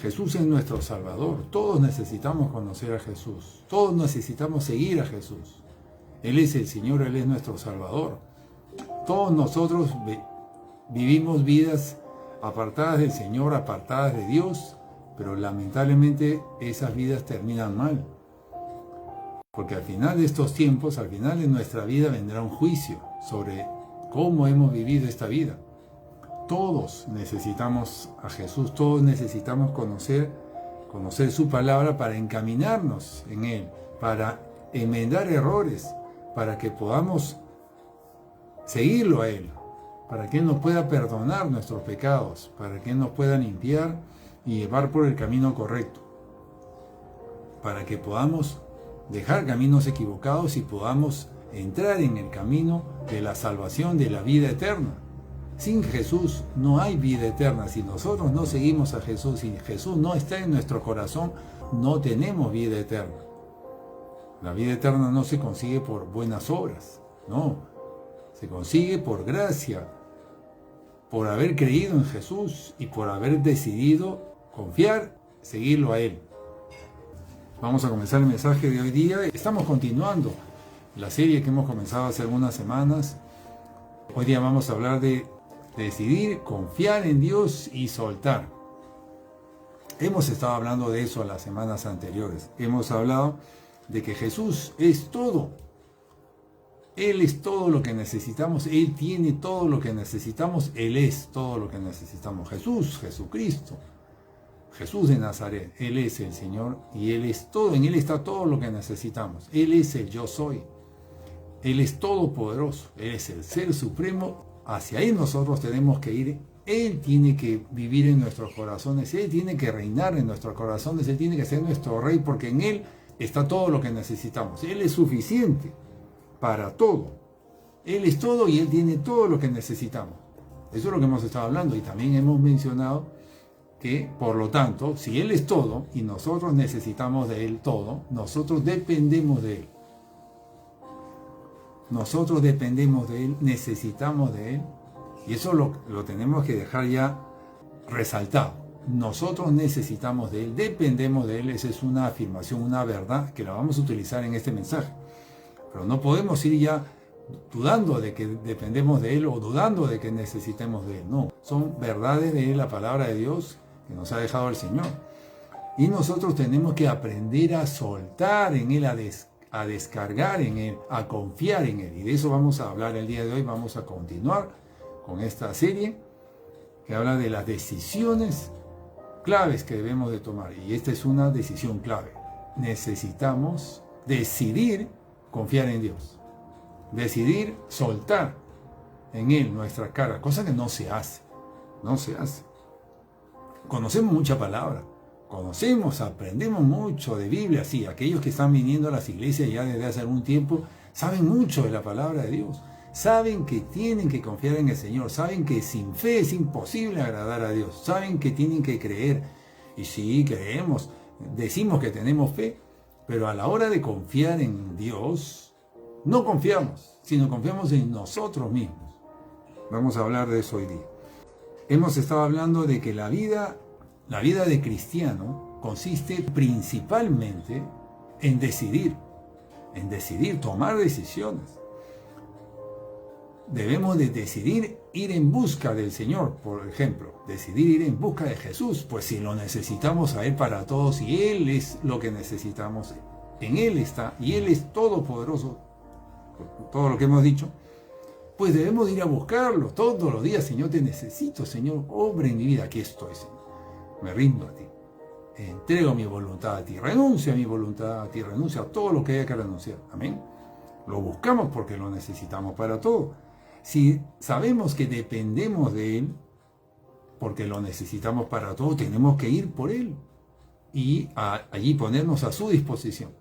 Jesús es nuestro Salvador. Todos necesitamos conocer a Jesús. Todos necesitamos seguir a Jesús. Él es el Señor, Él es nuestro Salvador. Todos nosotros vivimos vidas apartadas del Señor, apartadas de Dios, pero lamentablemente esas vidas terminan mal. Porque al final de estos tiempos, al final de nuestra vida vendrá un juicio sobre cómo hemos vivido esta vida. Todos necesitamos a Jesús, todos necesitamos conocer su palabra para encaminarnos en Él, para enmendar errores, para que podamos seguirlo a Él, para que Él nos pueda perdonar nuestros pecados, para que Él nos pueda limpiar y llevar por el camino correcto, para que podamos dejar caminos equivocados y podamos entrar en el camino de la salvación, de la vida eterna. Sin Jesús no hay vida eterna. Si nosotros no seguimos a Jesús, si Jesús no está en nuestro corazón, no tenemos vida eterna. La vida eterna no se consigue por buenas obras, no. Se consigue por gracia, por haber creído en Jesús y por haber decidido confiar, seguirlo a Él. Vamos a comenzar el mensaje de hoy día. Estamos continuando la serie que hemos comenzado hace algunas semanas. Hoy día vamos a hablar de decidir, confiar en Dios y soltar. Hemos estado hablando de eso las semanas anteriores. Hemos hablado de que Jesús es todo. Él es todo lo que necesitamos. Él tiene todo lo que necesitamos. Él es todo lo que necesitamos. Jesús, Jesucristo, Jesús de Nazaret. Él es el Señor y Él es todo. En Él está todo lo que necesitamos. Él es el yo soy. Él es todopoderoso. Él es el Ser Supremo. Hacia Él nosotros tenemos que ir. Él tiene que vivir en nuestros corazones. Él tiene que reinar en nuestros corazones. Él tiene que ser nuestro Rey porque en Él está todo lo que necesitamos. Él es suficiente para todo. Él es todo y Él tiene todo lo que necesitamos. Eso es lo que hemos estado hablando. Y también hemos mencionado que, por lo tanto, si Él es todo y nosotros necesitamos de Él todo, nosotros dependemos de Él. Nosotros dependemos de Él, necesitamos de Él. Y eso lo tenemos que dejar ya resaltado. Nosotros necesitamos de Él, dependemos de Él. Esa es una afirmación, una verdad que la vamos a utilizar en este mensaje. Pero no podemos ir ya dudando de que dependemos de Él o dudando de que necesitemos de Él. No, son verdades de la palabra de Dios que nos ha dejado el Señor. Y nosotros tenemos que aprender a soltar en Él, a descargar en Él, a confiar en Él. Y de eso vamos a hablar el día de hoy. Vamos a continuar con esta serie que habla de las decisiones claves que debemos de tomar. Y esta es una decisión clave. Necesitamos decidir confiar en Dios. Decidir soltar en Él nuestra cara, cosa que no se hace. No se hace. Conocemos mucha palabra. Conocemos, aprendemos mucho de Biblia, sí, aquellos que están viniendo a las iglesias ya desde hace algún tiempo, saben mucho de la palabra de Dios, saben que tienen que confiar en el Señor, saben que sin fe es imposible agradar a Dios, saben que tienen que creer, y sí, creemos, decimos que tenemos fe, pero a la hora de confiar en Dios, no confiamos, sino confiamos en nosotros mismos. Vamos a hablar de eso hoy día. Hemos estado hablando de que la vida de cristiano consiste principalmente en decidir, tomar decisiones. Debemos de decidir ir en busca del Señor, por ejemplo, decidir ir en busca de Jesús, pues si lo necesitamos a Él para todos y Él es lo que necesitamos, en Él está y Él es todopoderoso, todo lo que hemos dicho, pues debemos ir a buscarlo todos los días. Señor, te necesito, Señor, obra en mi vida, aquí estoy, Señor. Me rindo a ti, entrego mi voluntad a ti, renuncio a mi voluntad a ti, renuncio a todo lo que haya que renunciar. Amén. Lo buscamos porque lo necesitamos para todo. Si sabemos que dependemos de Él, porque lo necesitamos para todo, tenemos que ir por Él y allí ponernos a su disposición.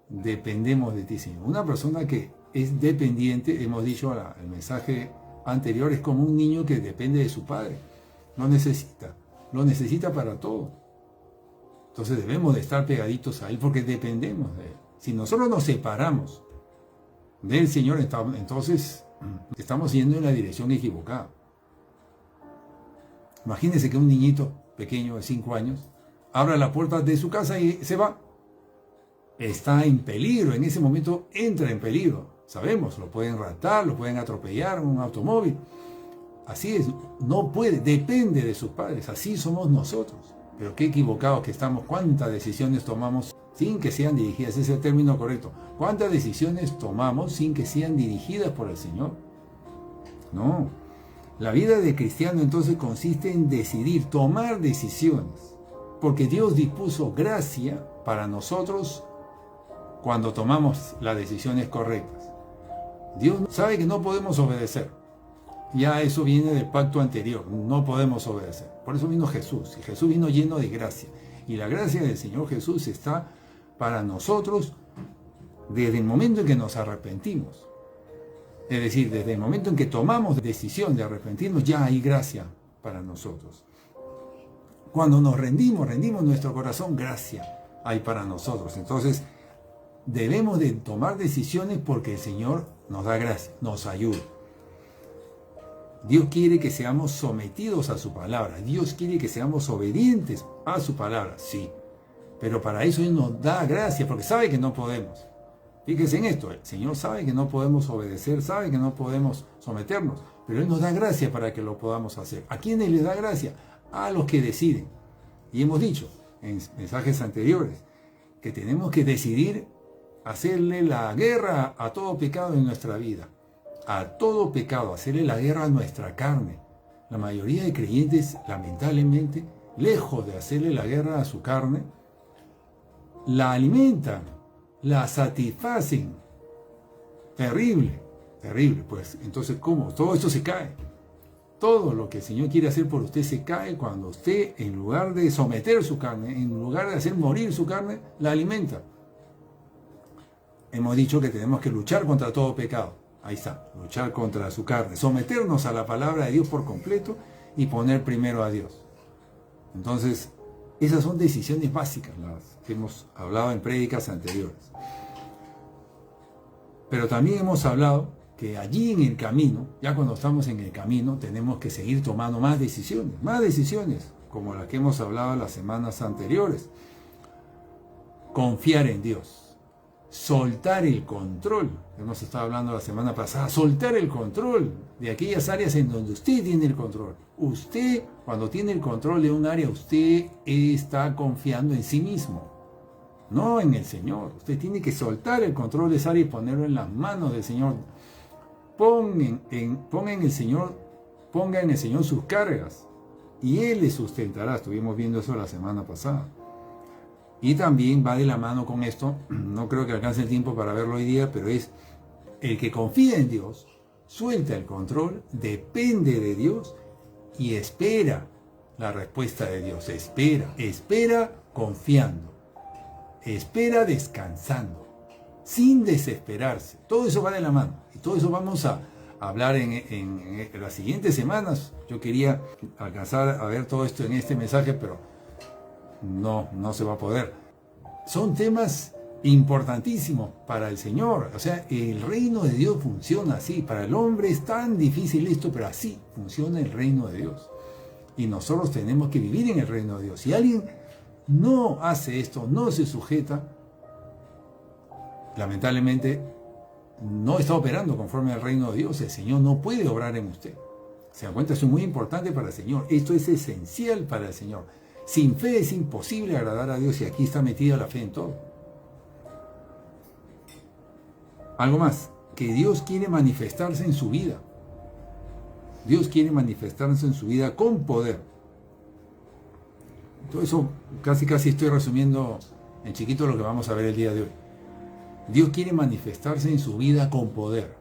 Dependemos de ti, Señor. Una persona que es dependiente, hemos dicho el mensaje anterior, es como un niño que depende de su padre. Lo necesita para todo. Entonces debemos de estar pegaditos a Él porque dependemos de Él. Si nosotros nos separamos del Señor, entonces estamos yendo en la dirección equivocada. Imagínense que un niñito pequeño de 5 años abre la puerta de su casa y se va. Está en peligro, en ese momento entra en peligro. Sabemos, lo pueden raptar, lo pueden atropellar, un automóvil. Así es, no puede, depende de sus padres, así somos nosotros. Pero qué equivocados que estamos, cuántas decisiones tomamos sin que sean dirigidas, ese es el término correcto. ¿Cuántas decisiones tomamos sin que sean dirigidas por el Señor? No. La vida de cristiano entonces consiste en decidir, tomar decisiones, porque Dios dispuso gracia para nosotros cuando tomamos las decisiones correctas. Dios sabe que no podemos obedecer. Ya eso viene del pacto anterior, no podemos obedecer. Por eso vino Jesús, y Jesús vino lleno de gracia. Y la gracia del Señor Jesús está para nosotros desde el momento en que nos arrepentimos. Es decir, desde el momento en que tomamos decisión de arrepentirnos, ya hay gracia para nosotros. Cuando nos rendimos nuestro corazón, gracia hay para nosotros. Entonces, debemos de tomar decisiones porque el Señor nos da gracia, nos ayuda. Dios quiere que seamos sometidos a su palabra. Dios quiere que seamos obedientes a su palabra, sí. Pero para eso Él nos da gracia, porque sabe que no podemos. Fíjense en esto, el Señor sabe que no podemos obedecer, sabe que no podemos someternos, pero Él nos da gracia para que lo podamos hacer. ¿A quiénes les da gracia? A los que deciden. Y hemos dicho en mensajes anteriores que tenemos que decidir hacerle la guerra a todo pecado en nuestra vida. A todo pecado, hacerle la guerra a nuestra carne. La mayoría de creyentes, lamentablemente, lejos de hacerle la guerra a su carne, la alimentan, la satisfacen. Terrible, terrible. Pues entonces, ¿cómo? Todo esto se cae. Todo lo que el Señor quiere hacer por usted se cae cuando usted, en lugar de someter su carne, en lugar de hacer morir su carne, la alimenta. Hemos dicho que tenemos que luchar contra todo pecado. Ahí está, luchar contra su carne, someternos a la palabra de Dios por completo y poner primero a Dios. Entonces, esas son decisiones básicas, las que hemos hablado en prédicas anteriores. Pero también hemos hablado que allí en el camino, ya cuando estamos en el camino, tenemos que seguir tomando más decisiones, como las que hemos hablado las semanas anteriores. Confiar en Dios. Soltar el control, hemos estado hablando la semana pasada, soltar el control de aquellas áreas en donde usted tiene el control. Usted, cuando tiene el control de un área, usted está confiando en sí mismo, no en el Señor. Usted tiene que soltar el control de esa área y ponerlo en las manos del Señor. Ponga en el Señor sus cargas y Él le sustentará. Estuvimos viendo eso la semana pasada. Y también va de la mano con esto, no creo que alcance el tiempo para verlo hoy día, pero es el que confía en Dios, suelta el control, depende de Dios y espera la respuesta de Dios. Espera confiando, espera descansando, sin desesperarse. Todo eso va de la mano y todo eso vamos a hablar en las siguientes semanas. Yo quería alcanzar a ver todo esto en este mensaje, pero no se va a poder. Son temas importantísimos para el Señor. O sea, el reino de Dios funciona así. Para el hombre es tan difícil esto, pero así funciona el reino de Dios. Y nosotros tenemos que vivir en el reino de Dios. Si alguien no hace esto, no se sujeta, lamentablemente no está operando conforme al reino de Dios. El Señor no puede obrar en usted. Se dan cuenta, esto es muy importante para el Señor. Esto es esencial para el Señor. Sin fe es imposible agradar a Dios y aquí está metida la fe en todo. Algo más, que Dios quiere manifestarse en su vida. Dios quiere manifestarse en su vida con poder. Todo eso casi estoy resumiendo en chiquito lo que vamos a ver el día de hoy. Dios quiere manifestarse en su vida con poder.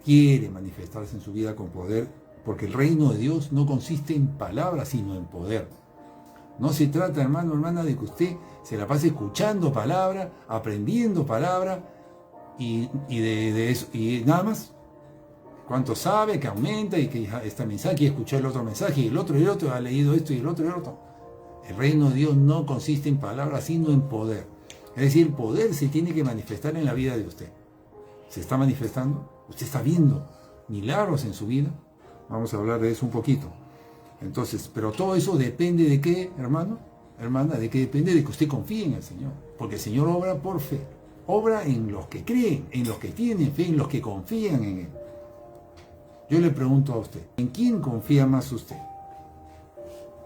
Quiere manifestarse en su vida con poder porque el reino de Dios no consiste en palabras sino en poder. No se trata, hermano, hermana, de que usted se la pase escuchando palabra, aprendiendo palabra y de eso, y nada más. Cuánto sabe, que aumenta y que este mensaje, y escuchó el otro mensaje, y el otro, ha leído esto y el otro. El reino de Dios no consiste en palabras, sino en poder. Es decir, el poder se tiene que manifestar en la vida de usted. ¿Se está manifestando? ¿Usted está viendo milagros en su vida? Vamos a hablar de eso un poquito. Entonces, pero todo eso depende de qué, hermano? hermana, de que depende de que usted confíe en el Señor. Porque el Señor obra por fe. Obra en los que creen, en los que tienen fe, en los que confían en Él. Yo le pregunto a usted, ¿en quién confía más usted?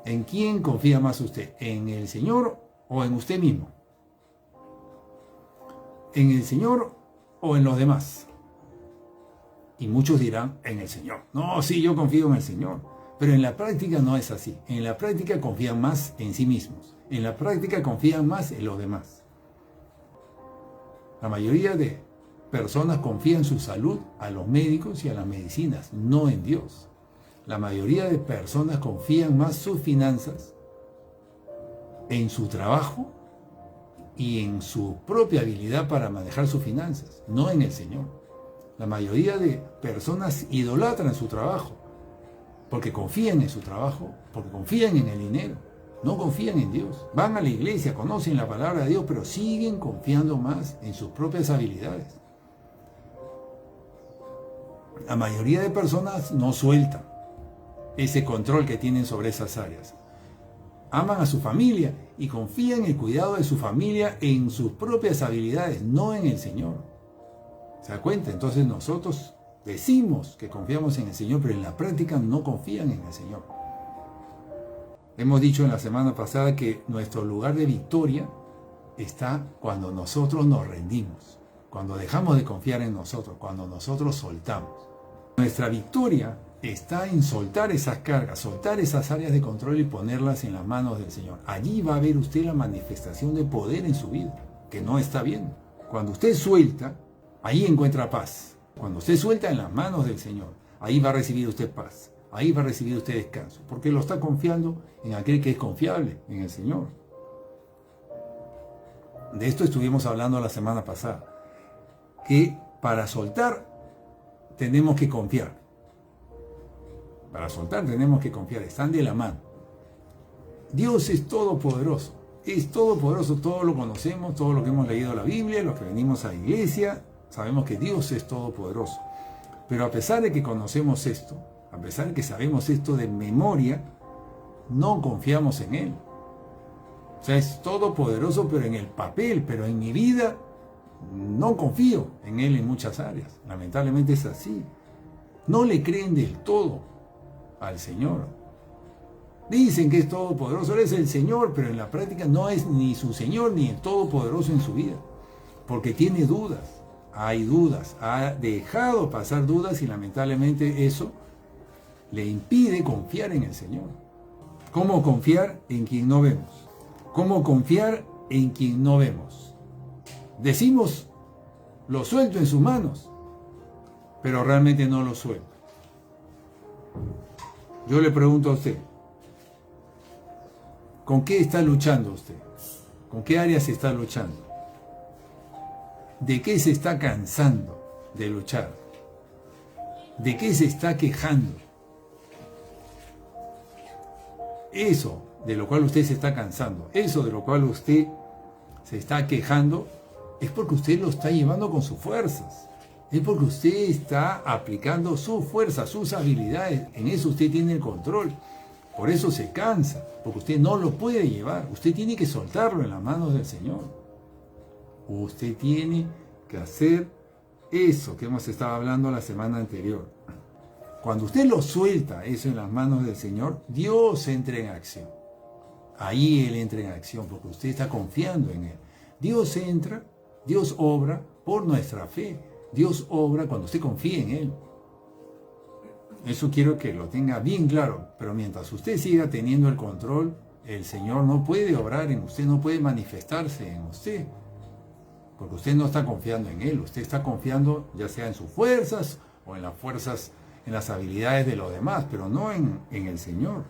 ¿En quién confía más usted? ¿En el Señor o en usted mismo? ¿En el Señor o en los demás? Y muchos dirán, en el Señor. No, sí, yo confío en el Señor. Pero en la práctica no es así. En la práctica confían más en sí mismos. En la práctica confían más en los demás. La mayoría de personas confían su salud a los médicos y a las medicinas, no en Dios. La mayoría de personas confían más sus finanzas en su trabajo y en su propia habilidad para manejar sus finanzas, no en el Señor. La mayoría de personas idolatran su trabajo porque confían en su trabajo, porque confían en el dinero, no confían en Dios. Van a la iglesia, conocen la palabra de Dios, pero siguen confiando más en sus propias habilidades. La mayoría de personas no sueltan ese control que tienen sobre esas áreas. Aman a su familia y confían en el cuidado de su familia en sus propias habilidades, no en el Señor. ¿Se da cuenta? Entonces nosotros decimos que confiamos en el Señor, pero en la práctica no confían en el Señor. Hemos dicho en la semana pasada que nuestro lugar de victoria está cuando nosotros nos rendimos, cuando dejamos de confiar en nosotros, cuando nosotros soltamos. Nuestra victoria está en soltar esas cargas, soltar esas áreas de control y ponerlas en las manos del Señor. Allí va a ver usted la manifestación de poder en su vida, que no está viendo. Cuando usted suelta, ahí encuentra paz. Cuando usted suelta en las manos del Señor, ahí va a recibir usted paz. Ahí va a recibir usted descanso, porque lo está confiando en aquel que es confiable, en el Señor. De esto estuvimos hablando la semana pasada, que para soltar tenemos que confiar. Para soltar tenemos que confiar, están de la mano. Dios es todopoderoso, todo lo conocemos, todo lo que hemos leído la Biblia, los que venimos a la iglesia, sabemos que Dios es todopoderoso. Pero a pesar de que conocemos esto, a pesar de que sabemos esto de memoria, no confiamos en Él. O sea, es todopoderoso, pero en el papel, pero en mi vida no confío en Él en muchas áreas. Lamentablemente es así. No le creen del todo al Señor. Dicen que es todopoderoso, Él es el Señor, pero en la práctica no es ni su Señor ni el todopoderoso en su vida. Porque tiene dudas, hay dudas, ha dejado pasar dudas y lamentablemente eso le impide confiar en el Señor. ¿Cómo confiar en quien no vemos? ¿Cómo confiar en quien no vemos? Decimos, lo suelto en sus manos, pero realmente no lo suelto. Yo le pregunto a usted, ¿con qué está luchando usted? ¿Con qué áreas está luchando? ¿De qué se está cansando de luchar? ¿De qué se está quejando? Eso de lo cual usted se está cansando, eso de lo cual usted se está quejando, es porque usted lo está llevando con sus fuerzas. Es porque usted está aplicando su fuerza, sus habilidades. En eso usted tiene el control. Por eso se cansa, porque usted no lo puede llevar. Usted tiene que soltarlo en las manos del Señor. Usted tiene que hacer eso que hemos estado hablando la semana anterior. Cuando usted lo suelta eso en las manos del Señor, Dios entra en acción. Ahí Él entra en acción porque usted está confiando en Él. Dios entra, Dios obra por nuestra fe. Dios obra cuando usted confía en Él. Eso quiero que lo tenga bien claro. Pero mientras usted siga teniendo el control, el Señor no puede obrar en usted, no puede manifestarse en usted. Porque usted no está confiando en Él. Usted está confiando ya sea en sus fuerzas o en las fuerzas, en las habilidades de los demás, pero no en el Señor.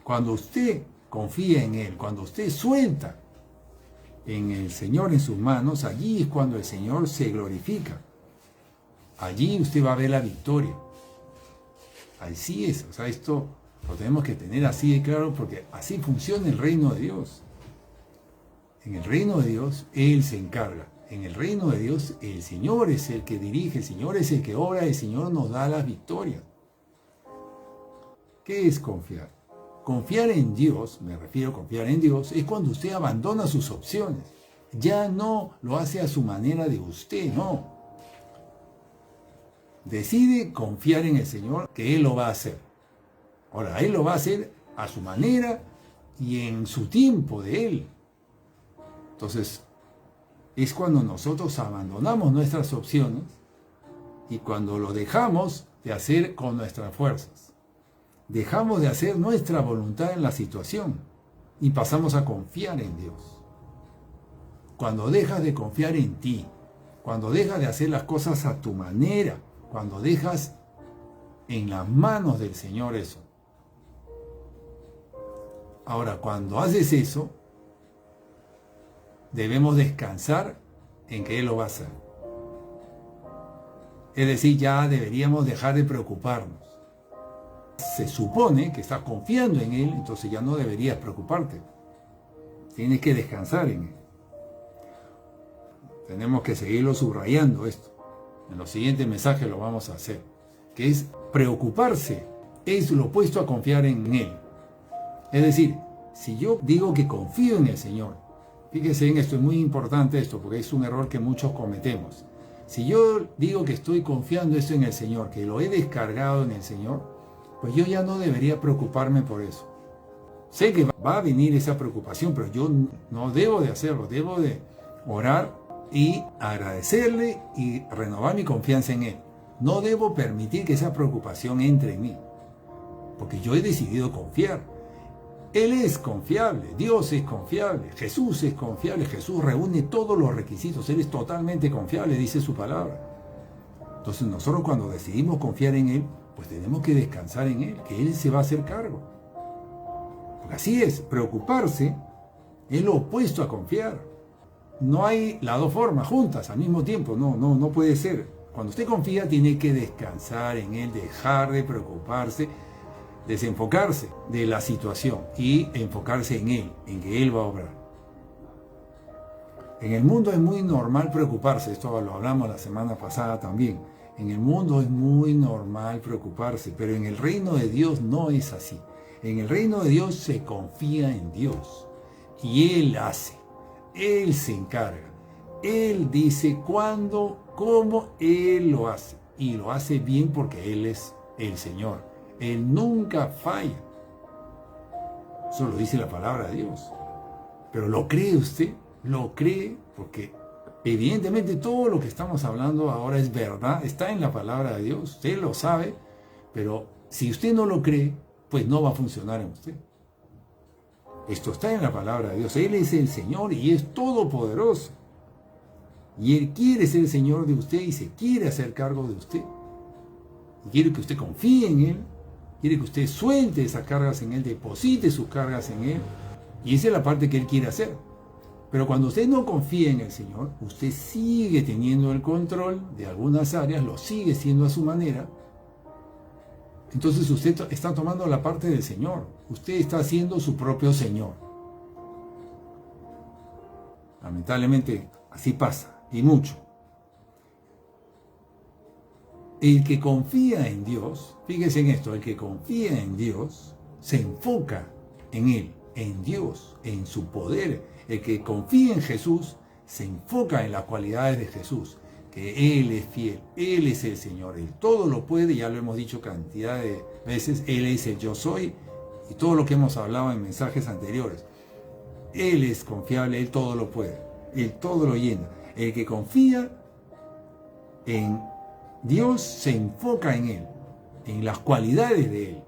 Cuando usted confía en Él, cuando usted suelta en el Señor en sus manos, allí es cuando el Señor se glorifica. Allí usted va a ver la victoria. Así es, o sea, esto lo tenemos que tener así de claro porque así funciona el reino de Dios. En el reino de Dios, Él se encarga. En el reino de Dios, el Señor es el que dirige, el Señor es el que obra, el Señor nos da las victorias. ¿Qué es confiar? Confiar en Dios, me refiero a confiar en Dios, es cuando usted abandona sus opciones. Ya no lo hace a su manera de usted, no. Decide confiar en el Señor, que Él lo va a hacer. Ahora, Él lo va a hacer a su manera y en su tiempo de Él. Entonces, es cuando nosotros abandonamos nuestras opciones y cuando lo dejamos de hacer con nuestras fuerzas. Dejamos de hacer nuestra voluntad en la situación y pasamos a confiar en Dios. Cuando dejas de confiar en ti, cuando dejas de hacer las cosas a tu manera, cuando dejas en las manos del Señor eso. Ahora, cuando haces eso, debemos descansar en que Él lo va a hacer. Es decir, ya deberíamos dejar de preocuparnos. Se supone que estás confiando en Él, entonces ya no deberías preocuparte. Tienes que descansar en Él. Tenemos que seguirlo subrayando esto. En los siguientes mensajes lo vamos a hacer. Que es preocuparse, es lo opuesto a confiar en Él. Es decir, si yo digo que confío en el Señor, fíjese en esto, es muy importante esto, porque es un error que muchos cometemos. Si yo digo que estoy confiando esto en el Señor, que lo he descargado en el Señor, pues yo ya no debería preocuparme por eso. Sé que va a venir esa preocupación, pero yo no debo de hacerlo, debo de orar y agradecerle y renovar mi confianza en Él. No debo permitir que esa preocupación entre en mí, porque yo he decidido confiar. Él es confiable, Dios es confiable, Jesús es confiable, Jesús reúne todos los requisitos, Él es totalmente confiable, dice su palabra. Entonces nosotros cuando decidimos confiar en Él, pues tenemos que descansar en Él, que Él se va a hacer cargo. Porque así es, preocuparse es lo opuesto a confiar. No hay las dos formas juntas al mismo tiempo, no puede ser. Cuando usted confía tiene que descansar en Él, dejar de preocuparse, desenfocarse de la situación y enfocarse en Él, en que Él va a obrar. En el mundo es muy normal preocuparse, esto lo hablamos la semana pasada también. En el mundo es muy normal preocuparse, pero en el reino de Dios no es así. En el reino de Dios se confía en Dios y Él hace, Él se encarga, Él dice cuándo, cómo Él lo hace y lo hace bien porque Él es el Señor. Él nunca falla. Eso lo dice la palabra de Dios. Pero ¿lo cree usted? ¿Lo cree? Porque evidentemente todo lo que estamos hablando ahora es verdad, está en la palabra de Dios, usted lo sabe, pero si usted no lo cree, pues no va a funcionar en usted. Esto está en la palabra de Dios. Él es el Señor y es todopoderoso. Y Él quiere ser el Señor de usted y se quiere hacer cargo de usted. Y quiere que usted confíe en Él. Quiere que usted suelte esas cargas en Él, deposite sus cargas en Él. Y esa es la parte que Él quiere hacer. Pero cuando usted no confía en el Señor, usted sigue teniendo el control de algunas áreas, lo sigue siendo a su manera. Entonces usted está tomando la parte del Señor. Usted está siendo su propio Señor. Lamentablemente, así pasa, y mucho. El que confía en Dios, fíjese en esto, el que confía en Dios se enfoca en Él, en Dios, en su poder. El que confía en Jesús se enfoca en las cualidades de Jesús, que Él es fiel, Él es el Señor, Él todo lo puede, ya lo hemos dicho cantidad de veces, Él es el yo soy, y todo lo que hemos hablado en mensajes anteriores. Él es confiable, Él todo lo puede, Él todo lo llena. El que confía en Dios se enfoca en Él, en las cualidades de Él.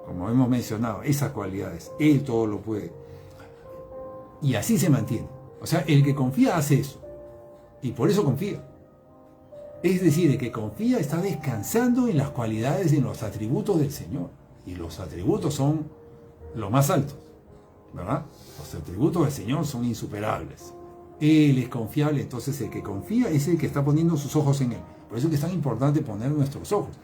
Como hemos mencionado, esas cualidades, Él todo lo puede. Y así se mantiene. O sea, el que confía hace eso. Y por eso confía. Es decir, el que confía está descansando en las cualidades, en los atributos del Señor. Y los atributos son los más altos, ¿verdad? Los atributos del Señor son insuperables. Él es confiable, entonces el que confía es el que está poniendo sus ojos en Él. Por eso es que es tan importante poner nuestros ojos.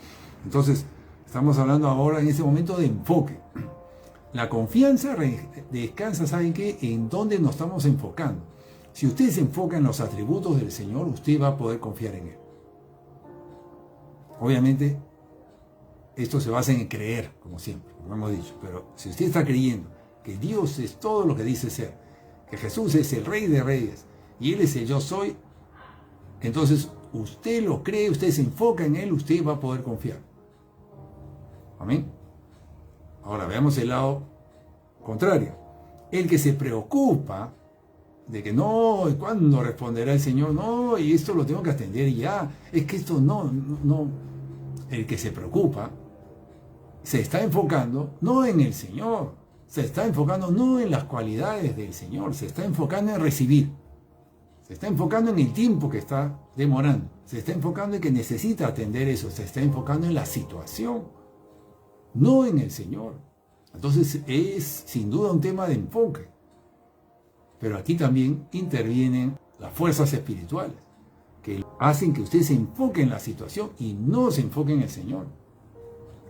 Entonces, estamos hablando ahora en ese momento de enfoque. La confianza descansa, ¿saben qué? En dónde nos estamos enfocando. Si usted se enfoca en los atributos del Señor, usted va a poder confiar en Él. Obviamente, esto se basa en creer, como siempre, como hemos dicho. Pero si usted está creyendo que Dios es todo lo que dice ser, que Jesús es el Rey de Reyes y Él es el Yo Soy, entonces usted lo cree, usted se enfoca en Él, usted va a poder confiar. Amén. Ahora veamos el lado contrario. El que se preocupa de que no, ¿cuándo responderá el Señor? No, y esto lo tengo que atender ya. Es que esto no. El que se preocupa se está enfocando no en el Señor, se está enfocando no en las cualidades del Señor, se está enfocando en recibir. Se está enfocando en el tiempo que está demorando. Se está enfocando en que necesita atender eso. Se está enfocando en la situación, no en el Señor. Entonces es sin duda un tema de enfoque. Pero aquí también intervienen las fuerzas espirituales que hacen que usted se enfoque en la situación y no se enfoque en el Señor.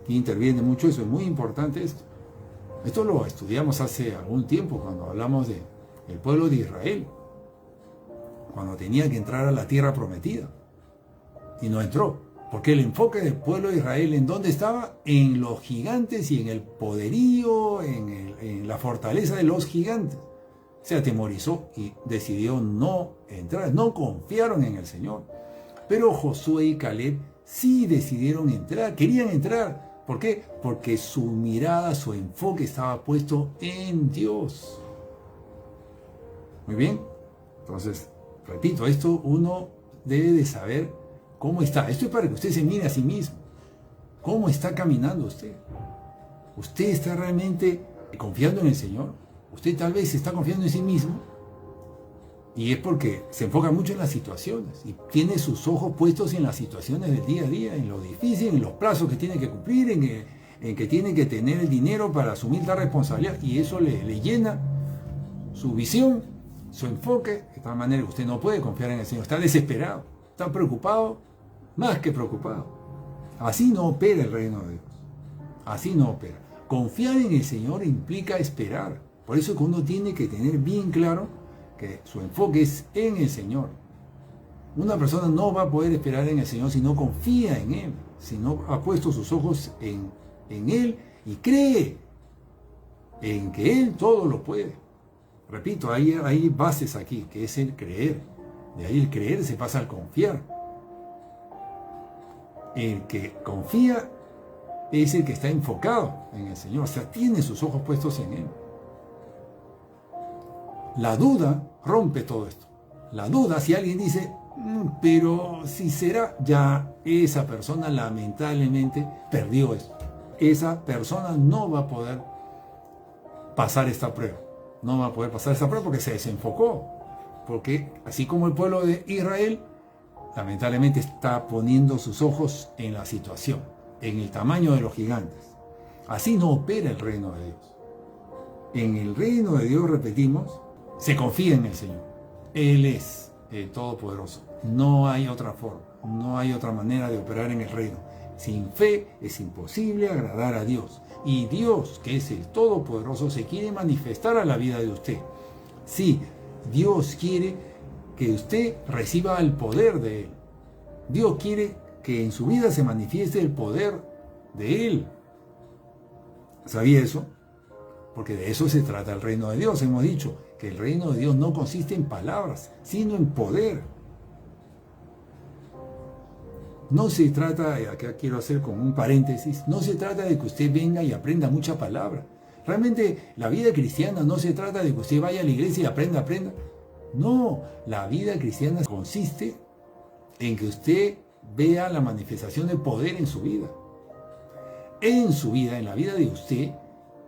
Aquí interviene mucho eso. Es muy importante esto. Esto lo estudiamos hace algún tiempo cuando hablamos del pueblo de Israel, cuando tenía que entrar a la tierra prometida y no entró, porque el enfoque del pueblo de Israel, ¿en dónde estaba? En los gigantes y en el poderío, en la fortaleza de los gigantes. Se atemorizó y decidió no entrar, no confiaron en el Señor. Pero Josué y Caleb sí decidieron entrar, querían entrar. ¿Por qué? Porque su mirada, su enfoque estaba puesto en Dios. Muy bien, entonces repito, esto uno debe de saber cómo está. Esto es para que usted se mire a sí mismo. ¿Cómo está caminando usted? ¿Usted está realmente confiando en el Señor? Usted tal vez está confiando en sí mismo y es porque se enfoca mucho en las situaciones y tiene sus ojos puestos en las situaciones del día a día, en lo difícil, en los plazos que tiene que cumplir, en que tiene que tener el dinero para asumir la responsabilidad, y eso le llena su visión, su enfoque, de tal manera que usted no puede confiar en el Señor. Está desesperado, está preocupado, más que preocupado. Así no opera el reino de Dios. Así no opera. Confiar en el Señor implica esperar. Por eso que uno tiene que tener bien claro que su enfoque es en el Señor. Una persona no va a poder esperar en el Señor si no confía en Él, si no ha puesto sus ojos en Él y cree en que Él todo lo puede. Repito, hay bases aquí, que es el creer. De ahí el creer se pasa al confiar. El que confía es el que está enfocado en el Señor, o sea, tiene sus ojos puestos en Él. La duda rompe todo esto. La duda, si alguien dice, pero si será, ya esa persona lamentablemente perdió esto. Esa persona no va a poder pasar esta prueba. No va a poder pasar esta prueba porque se desenfocó. Porque así como el pueblo de Israel, lamentablemente está poniendo sus ojos en la situación, en el tamaño de los gigantes. Así no opera el reino de Dios. En el reino de Dios, repetimos, se confía en el Señor. Él es el Todopoderoso. No hay otra forma, no hay otra manera de operar en el reino. Sin fe es imposible agradar a Dios. Y Dios, que es el Todopoderoso, se quiere manifestar a la vida de usted. Sí, Dios quiere que usted reciba el poder de Él. Dios quiere que en su vida se manifieste el poder de Él. ¿Sabía eso? Porque de eso se trata el reino de Dios. Hemos dicho que el reino de Dios no consiste en palabras, sino en poder. No se trata, acá quiero hacer como un paréntesis, no se trata de que usted venga y aprenda mucha palabra. Realmente la vida cristiana no se trata de que usted vaya a la iglesia y aprenda. No, la vida cristiana consiste en que usted vea la manifestación de poder en su vida. En su vida, en la vida de usted,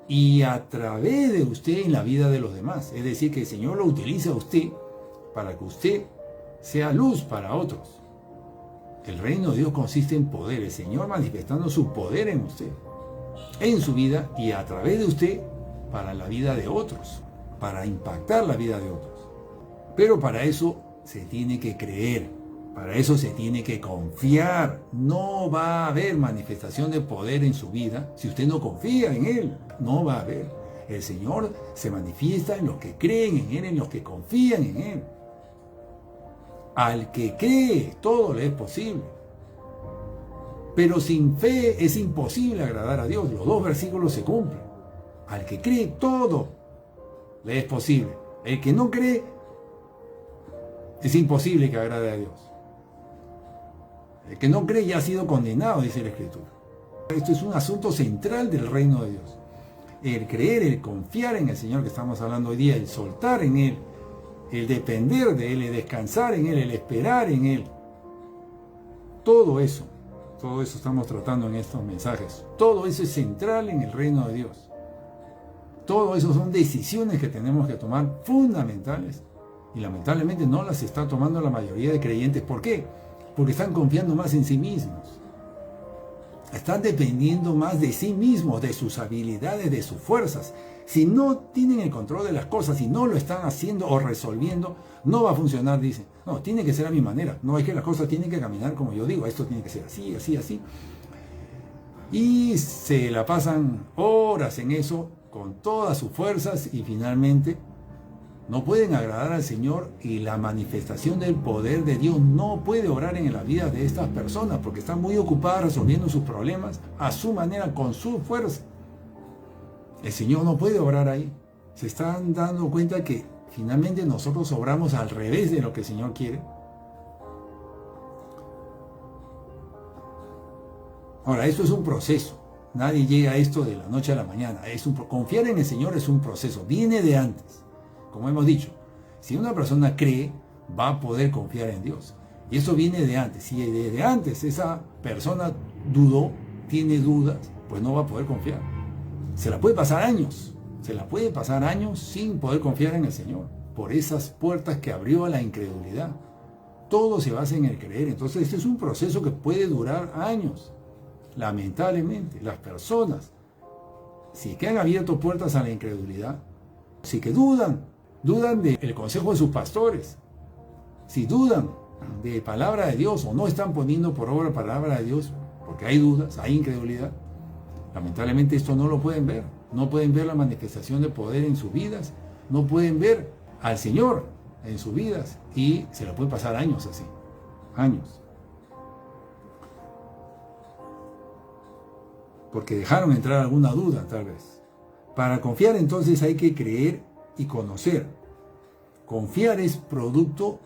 y a través de usted en la vida de los demás. Es decir, que el Señor lo utiliza a usted para que usted sea luz para otros. El reino de Dios consiste en poder, el Señor manifestando su poder en usted, en su vida y a través de usted para la vida de otros, para impactar la vida de otros. Pero para eso se tiene que creer, para eso se tiene que confiar. No va a haber manifestación de poder en su vida si usted no confía en Él. No va a haber. El Señor se manifiesta en los que creen en Él, en los que confían en Él. Al que cree, todo le es posible. Pero sin fe es imposible agradar a Dios. Los dos versículos se cumplen. Al que cree, todo le es posible. El que no cree, es imposible que agrade a Dios. El que no cree ya ha sido condenado, dice la Escritura. Esto es un asunto central del reino de Dios. El creer, el confiar en el Señor que estamos hablando hoy día, el soltar en Él, el depender de Él, el descansar en Él, el esperar en Él. Todo eso estamos tratando en estos mensajes. Todo eso es central en el reino de Dios. Todo eso son decisiones que tenemos que tomar fundamentales. Y lamentablemente no las está tomando la mayoría de creyentes. ¿Por qué? Porque están confiando más en sí mismos. Están dependiendo más de sí mismos, de sus habilidades, de sus fuerzas. Si no tienen el control de las cosas, si no lo están haciendo o resolviendo, no va a funcionar, dicen. No, tiene que ser a mi manera. No, es que las cosas tienen que caminar como yo digo. Esto tiene que ser así, así, así. Y se la pasan horas en eso, con todas sus fuerzas, y finalmente no pueden agradar al Señor, y la manifestación del poder de Dios no puede obrar en la vida de estas personas porque están muy ocupadas resolviendo sus problemas a su manera, con su fuerza. El Señor no puede obrar ahí. Se están dando cuenta que finalmente nosotros obramos al revés de lo que el Señor quiere. Ahora, esto es un proceso. Nadie llega a esto de la noche a la mañana. Confiar en el Señor es un proceso. Viene de antes. Como hemos dicho, si una persona cree, va a poder confiar en Dios. Y eso viene de antes. Si desde antes esa persona dudó, tiene dudas, pues no va a poder confiar. Se la puede pasar años sin poder confiar en el Señor, por esas puertas que abrió a la incredulidad. Todo se basa en el creer. Entonces este es un proceso que puede durar años. Lamentablemente, las personas, si que han abierto puertas a la incredulidad, si que dudan del consejo de sus pastores, si dudan de palabra de Dios o no están poniendo por obra palabra de Dios, porque hay dudas, hay incredulidad, lamentablemente esto no lo pueden ver. No pueden ver la manifestación de poder en sus vidas, no pueden ver al Señor en sus vidas, y se le pueden pasar años así, años. Porque dejaron entrar alguna duda, tal vez. Para confiar, entonces, hay que creer y conocer. Confiar es producto,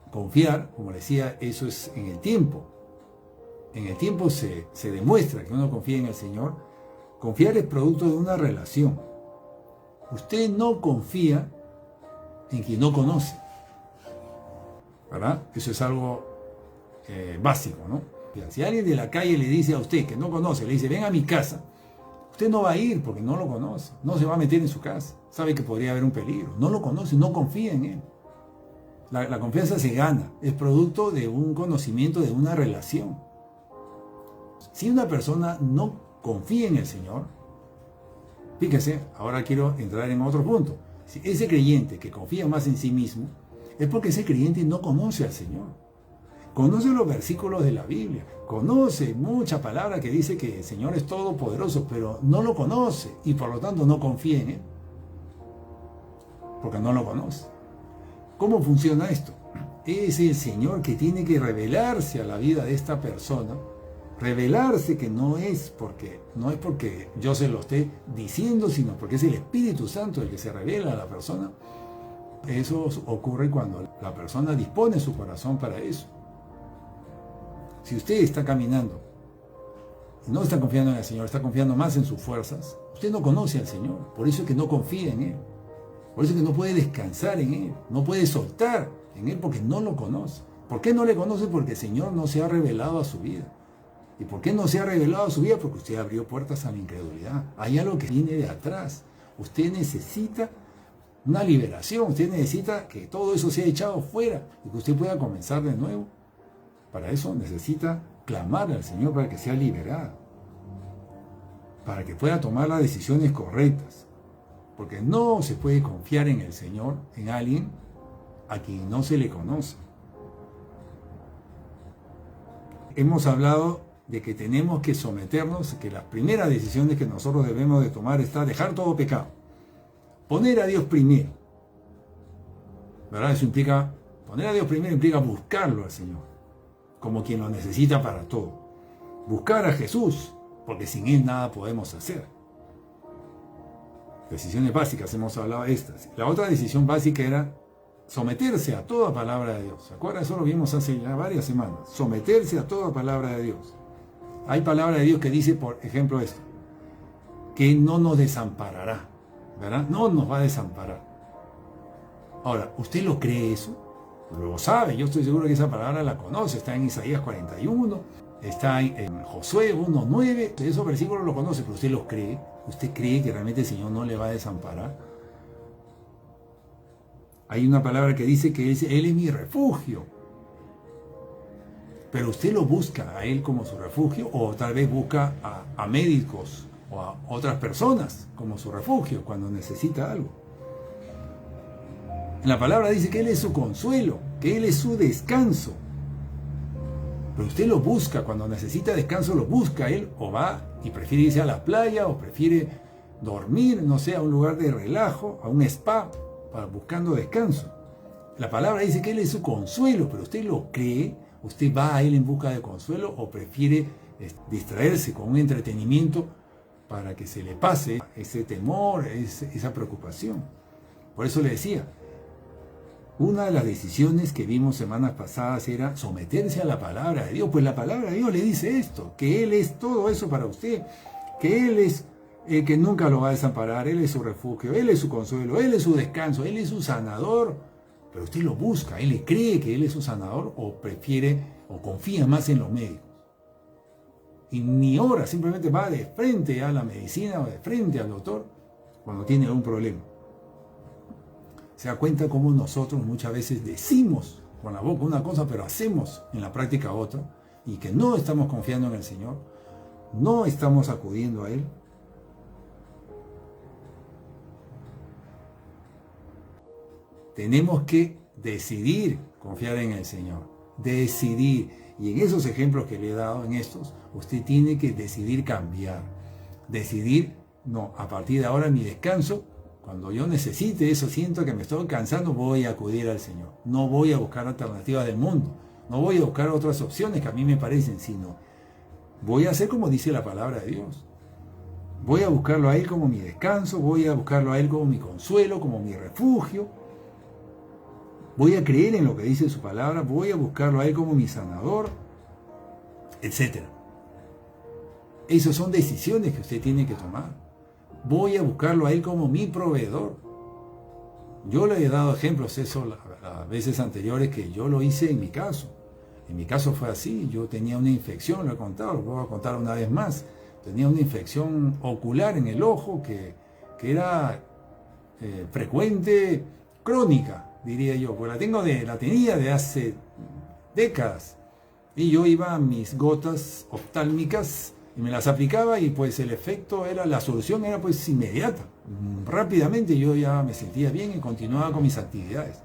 confiar, como decía, eso es en el tiempo. En el tiempo se demuestra que uno confía en el Señor. Confiar es producto de una relación. Usted no confía en quien no conoce, ¿verdad? Eso es algo básico, ¿no? Si alguien de la calle le dice a usted que no conoce, le dice, ven a mi casa, usted no va a ir porque no lo conoce, no se va a meter en su casa, sabe que podría haber un peligro, no lo conoce, no confía en él. La confianza se gana, es producto de un conocimiento, de una relación. Si una persona no confía en el Señor, fíjese, ahora quiero entrar en otro punto. Si ese creyente que confía más en sí mismo, es porque ese creyente no conoce al Señor. Conoce los versículos de la Biblia, conoce mucha palabra que dice que el Señor es todopoderoso, pero no lo conoce y por lo tanto no confía en Él, porque no lo conoce. ¿Cómo funciona esto? Es el Señor que tiene que revelarse a la vida de esta persona, revelarse, que no es porque yo se lo esté diciendo, sino porque es el Espíritu Santo el que se revela a la persona. Eso ocurre cuando la persona dispone su corazón para eso. Si usted está caminando y no está confiando en el Señor, está confiando más en sus fuerzas, usted no conoce al Señor, por eso es que no confía en Él, por eso es que no puede descansar en Él, no puede soltar en Él, porque no lo conoce. ¿Por qué no le conoce? Porque el Señor no se ha revelado a su vida. ¿Y por qué no se ha revelado a su vida? Porque usted abrió puertas a la incredulidad. Hay algo que viene de atrás. Usted necesita una liberación, usted necesita que todo eso sea echado fuera y que usted pueda comenzar de nuevo. Para eso necesita clamar al Señor para que sea liberado, para que pueda tomar las decisiones correctas, porque no se puede confiar en el Señor, en alguien a quien no se le conoce. Hemos hablado de que tenemos que someternos, que las primeras decisiones que nosotros debemos de tomar está dejar todo pecado, poner a Dios primero, ¿verdad? Eso implica, poner a Dios primero implica buscarlo al Señor como quien lo necesita para todo. buscar a Jesús, porque sin Él nada podemos hacer. Decisiones básicas, hemos hablado de estas. La otra decisión básica era someterse a toda palabra de Dios. ¿Se acuerdan? Eso lo vimos hace ya varias semanas. Someterse a toda palabra de Dios. Hay palabra de Dios que dice, por ejemplo, esto, que no nos desamparará, ¿verdad? No nos va a desamparar. Ahora, ¿usted lo cree eso? Lo sabe, yo estoy seguro que esa palabra la conoce. Está en Isaías 41, está en Josué 1:9. Esos versículos los conoce, pero ¿usted los cree? ¿Usted cree que realmente el Señor no le va a desamparar? Hay una palabra que dice que Él es mi refugio. Pero usted lo busca a Él como su refugio, o tal vez busca a médicos o a otras personas como su refugio cuando necesita algo. En la palabra dice que Él es su consuelo, que Él es su descanso. Pero usted lo busca, cuando necesita descanso lo busca a Él, o va y prefiere irse a la playa, o prefiere dormir, no sé, a un lugar de relajo, a un spa, buscando descanso. La palabra dice que Él es su consuelo, pero usted lo cree, usted va a Él en busca de consuelo, o prefiere distraerse con un entretenimiento para que se le pase ese temor, esa preocupación. Por eso le decía, una de las decisiones que vimos semanas pasadas era someterse a la palabra de Dios. Pues la palabra de Dios le dice esto, que Él es todo eso para usted, que Él es el que nunca lo va a desamparar, Él es su refugio, Él es su consuelo, Él es su descanso, Él es su sanador. Pero usted lo busca, Él le cree que Él es su sanador, o prefiere o confía más en los médicos. Y ni ora, simplemente va de frente a la medicina o de frente al doctor cuando tiene algún problema. Se da cuenta cómo nosotros muchas veces decimos con la boca una cosa, pero hacemos en la práctica otra, y que no estamos confiando en el Señor, no estamos acudiendo a Él. Tenemos que decidir confiar en el Señor, decidir. Y en esos ejemplos que le he dado, en estos, usted tiene que decidir cambiar, decidir, no, a partir de ahora mi descanso, cuando yo necesite eso, siento que me estoy cansando, voy a acudir al Señor. No voy a buscar alternativas del mundo. No voy a buscar otras opciones que a mí me parecen, sino voy a hacer como dice la palabra de Dios. Voy a buscarlo a Él como mi descanso, voy a buscarlo a Él como mi consuelo, como mi refugio. Voy a creer en lo que dice su palabra, voy a buscarlo a Él como mi sanador, etc. Esas son decisiones que usted tiene que tomar. Voy a buscarlo a Él como mi proveedor. Yo le he dado ejemplos eso las veces anteriores que yo lo hice en mi caso. En mi caso fue así. Yo tenía una infección, lo he contado, lo voy a contar una vez más. Tenía una infección ocular en el ojo que era frecuente, crónica, diría yo. Pues la tenía de hace décadas. Y yo iba a mis gotas oftálmicas y me las aplicaba, y pues el efecto era, la solución era pues inmediata. Rápidamente yo ya me sentía bien y continuaba con mis actividades.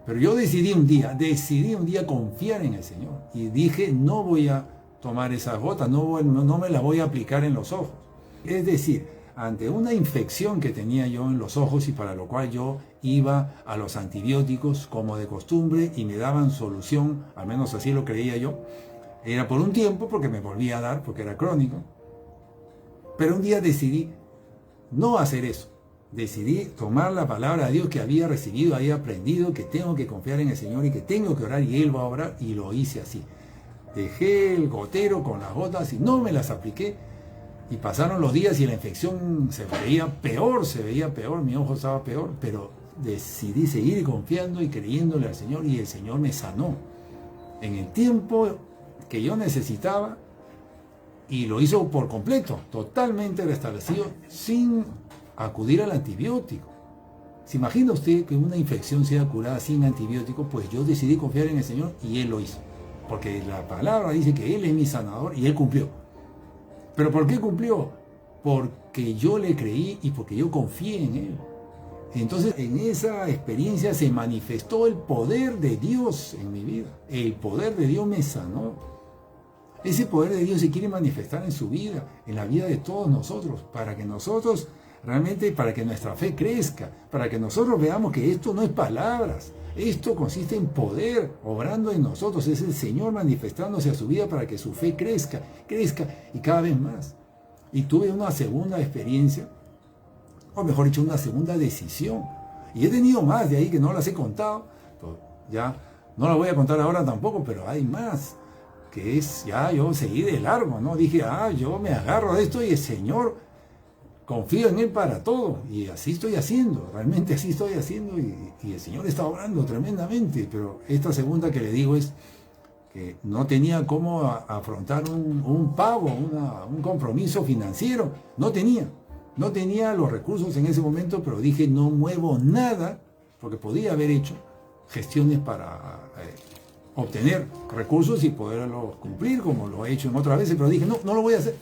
Pero yo decidí un día confiar en el Señor. Y dije, no voy a tomar esas gotas, no me las voy a aplicar en los ojos. Es decir, ante una infección que tenía yo en los ojos, y para lo cual yo iba a los antibióticos como de costumbre y me daban solución, al menos así lo creía yo, era por un tiempo porque me volvía a dar, porque era crónico. Pero un día decidí no hacer eso. Decidí tomar la palabra de Dios que había recibido, había aprendido, que tengo que confiar en el Señor y que tengo que orar y Él va a orar, y lo hice así. Dejé el gotero con las gotas y no me las apliqué, y pasaron los días y la infección se veía peor, mi ojo estaba peor, pero decidí seguir confiando y creyéndole al Señor, y el Señor me sanó en el tiempo que yo necesitaba, y lo hizo por completo, totalmente restablecido, sin acudir al antibiótico. ¿Se imagina usted que una infección sea curada sin antibiótico? Pues yo decidí confiar en el Señor y Él lo hizo, porque la palabra dice que Él es mi sanador, y Él cumplió. ¿Pero por qué cumplió? Porque yo le creí y porque yo confié en Él. Entonces, en esa experiencia se manifestó el poder de Dios en mi vida. El poder de Dios me sanó. Ese poder de Dios se quiere manifestar en su vida, en la vida de todos nosotros, para que nosotros realmente para que nuestra fe crezca, para que nosotros veamos que esto no es palabras, esto consiste en poder obrando en nosotros, es el Señor manifestándose a su vida para que su fe crezca y cada vez más. Y tuve una segunda experiencia, o mejor dicho, una segunda decisión. Y he tenido más de ahí que no las he contado, pues ya no las voy a contar ahora tampoco, pero hay más, que es, ya yo seguí de largo, ¿no? Dije, yo me agarro de esto y el Señor, confío en Él para todo, y así estoy haciendo, realmente así estoy haciendo, y el Señor está obrando tremendamente. Pero esta segunda que le digo es que no tenía cómo afrontar un pago, un compromiso financiero, no tenía los recursos en ese momento, pero dije, no muevo nada, porque podía haber hecho gestiones para obtener recursos y poderlos cumplir, como lo he hecho en otras veces, pero dije, no lo voy a hacer.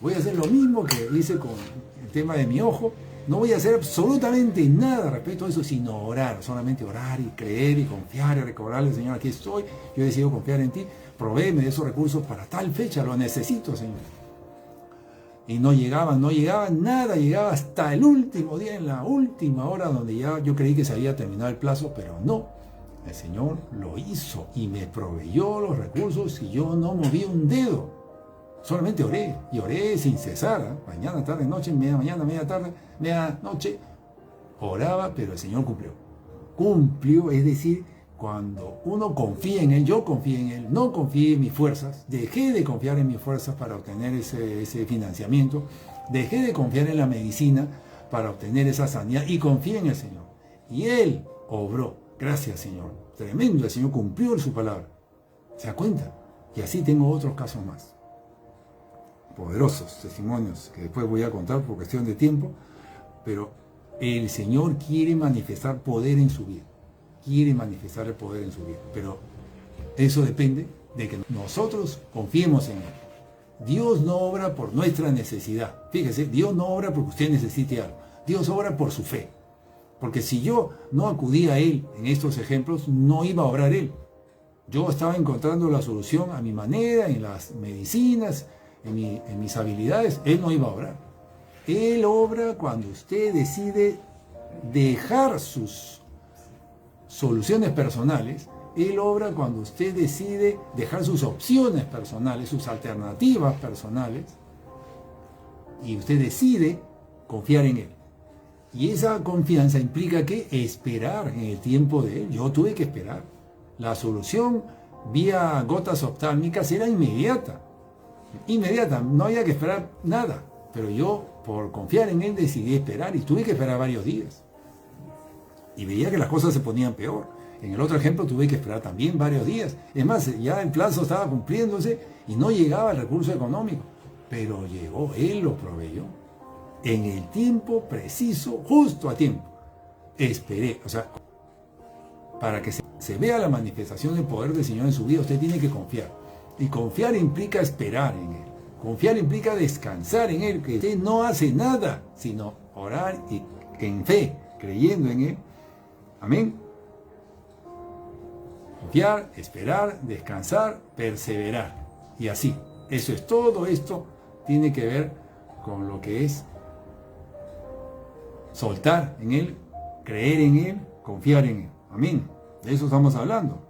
Voy a hacer lo mismo que hice con el tema de mi ojo. No voy a hacer absolutamente nada respecto a eso, sino orar. Solamente orar y creer y confiar y recobrarle, Señor, aquí estoy. Yo he decidido confiar en ti. Provéeme de esos recursos para tal fecha. Lo necesito, Señor. Y no llegaba nada. Llegaba hasta el último día, en la última hora, donde ya yo creí que se había terminado el plazo, pero no. El Señor lo hizo y me proveyó los recursos y yo no moví un dedo. Solamente oré, y oré sin cesar, mañana, tarde, noche, media mañana, media tarde, media noche, oraba, pero el Señor cumplió. Cumplió, es decir, cuando uno confía en Él, yo confié en Él, no confié en mis fuerzas, dejé de confiar en mis fuerzas para obtener ese financiamiento, dejé de confiar en la medicina para obtener esa sanidad, y confié en el Señor. Y Él obró, gracias Señor, tremendo, el Señor cumplió su palabra. ¿Se da cuenta? Y así tengo otros casos más. Poderosos testimonios que después voy a contar por cuestión de tiempo, pero el Señor quiere manifestar poder en su vida, quiere manifestar el poder en su vida, pero eso depende de que nosotros confiemos en Él. Dios no obra por nuestra necesidad, fíjese, Dios no obra porque usted necesite algo, Dios obra por su fe, porque si yo no acudía a Él en estos ejemplos, no iba a obrar Él. Yo estaba encontrando la solución a mi manera, en las medicinas, en mis habilidades. Él no iba a obrar. Él obra cuando usted decide dejar sus soluciones personales. Él obra cuando usted decide dejar sus opciones personales, sus alternativas personales, y usted decide confiar en Él. Y esa confianza implica que esperar en el tiempo de Él. Yo tuve que esperar. La solución vía gotas oftálmicas era inmediata, no había que esperar nada, pero yo por confiar en Él decidí esperar y tuve que esperar varios días y veía que las cosas se ponían peor. En el otro ejemplo tuve que esperar también varios días, es más, ya el plazo estaba cumpliéndose y no llegaba el recurso económico, pero llegó, Él lo proveyó en el tiempo preciso, justo a tiempo. Esperé, o sea, para que se vea la manifestación del poder del Señor en su vida, usted tiene que confiar. Y confiar implica esperar en Él. Confiar implica descansar en Él, que usted no hace nada, sino orar y en fe, creyendo en Él. Amén. Confiar, esperar, descansar, perseverar. Y así. Eso es todo. Esto tiene que ver con lo que es soltar en Él, creer en Él, confiar en Él. Amén. De eso estamos hablando.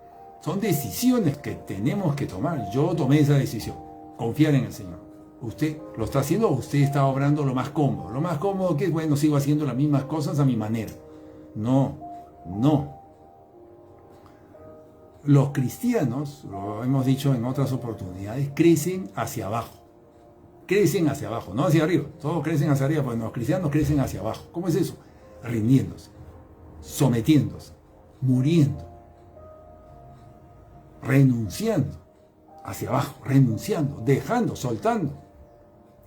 Son decisiones que tenemos que tomar. Yo tomé esa decisión. Confiar en el Señor. ¿Usted lo está haciendo o usted está obrando lo más cómodo? Lo más cómodo que es, bueno, sigo haciendo las mismas cosas a mi manera. No. Los cristianos, lo hemos dicho en otras oportunidades, crecen hacia abajo. Crecen hacia abajo, no hacia arriba. Todos crecen hacia arriba, pues los cristianos crecen hacia abajo. ¿Cómo es eso? Rindiéndose, sometiéndose, muriendo, renunciando hacia abajo, renunciando, dejando, soltando.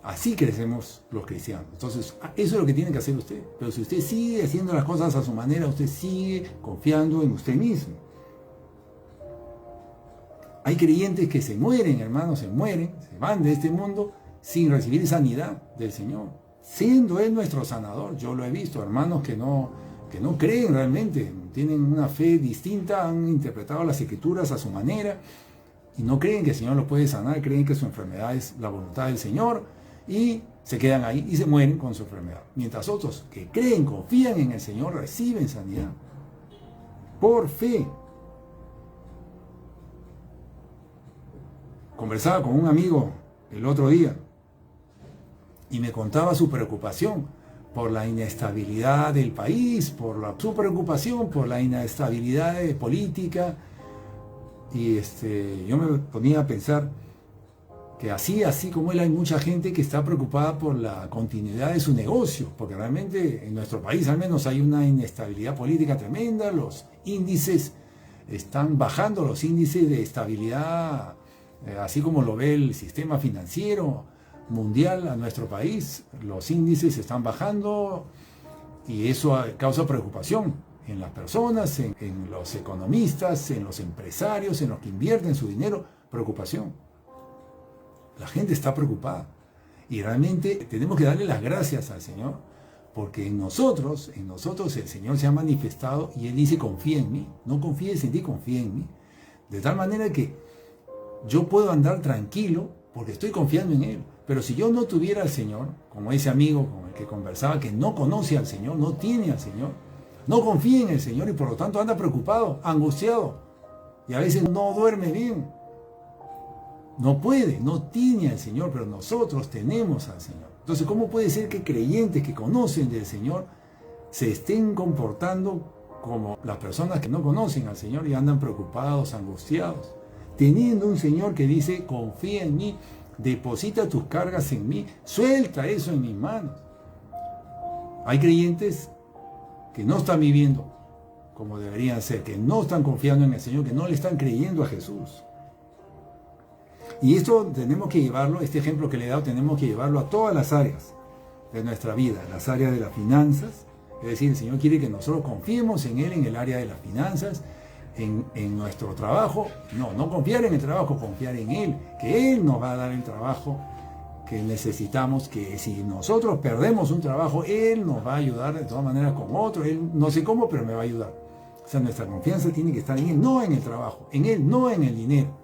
Así crecemos los cristianos. Entonces, eso es lo que tiene que hacer usted. Pero si usted sigue haciendo las cosas a su manera, usted sigue confiando en usted mismo. Hay creyentes que se mueren, hermanos, se mueren, se van de este mundo sin recibir sanidad del Señor, siendo Él nuestro sanador. Yo lo he visto, hermanos que no creen realmente, tienen una fe distinta, han interpretado las Escrituras a su manera y no creen que el Señor los puede sanar, creen que su enfermedad es la voluntad del Señor y se quedan ahí y se mueren con su enfermedad. Mientras otros que creen, confían en el Señor, reciben sanidad por fe. Conversaba con un amigo el otro día y me contaba su preocupación por la inestabilidad del país, su preocupación por la inestabilidad política. Y yo me ponía a pensar que así como él, hay mucha gente que está preocupada por la continuidad de su negocio, porque realmente en nuestro país al menos hay una inestabilidad política tremenda, los índices están bajando, los índices de estabilidad, así como lo ve el sistema financiero mundial a nuestro país, los índices están bajando y eso causa preocupación en las personas, en los economistas, en los empresarios, en los que invierten su dinero, preocupación. La gente está preocupada y realmente tenemos que darle las gracias al Señor, porque en nosotros el Señor se ha manifestado y Él dice: confía en mí, no confíes en ti, confía en mí. De tal manera que yo puedo andar tranquilo porque estoy confiando en Él. Pero si yo no tuviera al Señor, como ese amigo con el que conversaba, que no conoce al Señor, no tiene al Señor, no confía en el Señor y por lo tanto anda preocupado, angustiado y a veces no duerme bien, no puede, no tiene al Señor, pero nosotros tenemos al Señor. Entonces, ¿cómo puede ser que creyentes que conocen del Señor se estén comportando como las personas que no conocen al Señor y andan preocupados, angustiados? Teniendo un Señor que dice: confía en mí, deposita tus cargas en mí, suelta eso en mis manos. Hay creyentes que no están viviendo como deberían ser, que no están confiando en el Señor, que no le están creyendo a Jesús. Y esto tenemos que llevarlo, este ejemplo que le he dado, tenemos que llevarlo a todas las áreas de nuestra vida, las áreas de las finanzas. Es decir, el Señor quiere que nosotros confiemos en Él en el área de las finanzas, en nuestro trabajo. No confiar en el trabajo, confiar en Él, que Él nos va a dar el trabajo que necesitamos, que si nosotros perdemos un trabajo, Él nos va a ayudar de todas maneras con otro. Él no sé cómo, pero me va a ayudar. O sea, nuestra confianza tiene que estar en Él, no en el trabajo, en Él, no en el dinero.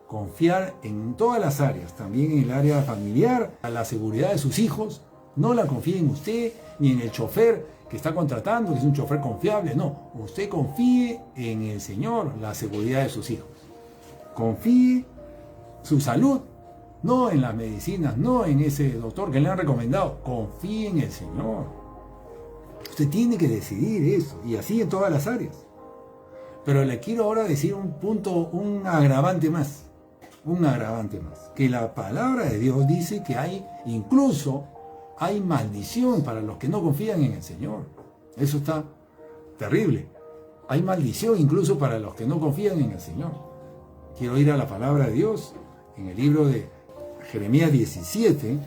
Confiar en todas las áreas, también en el área familiar, a la seguridad de sus hijos. No la confíe en usted, ni en el chofer que está contratando, que es un chofer confiable. No, usted confíe en el Señor, la seguridad de sus hijos. Confíe su salud, no en las medicinas, no en ese doctor que le han recomendado. Confíe en el Señor. Usted tiene que decidir eso, y así en todas las áreas. Pero le quiero ahora decir un punto, un agravante más, que la palabra de Dios dice que incluso hay maldición para los que no confían en el Señor. Eso está terrible. Hay maldición incluso para los que no confían en el Señor. Quiero ir a la palabra de Dios en el libro de Jeremías 17,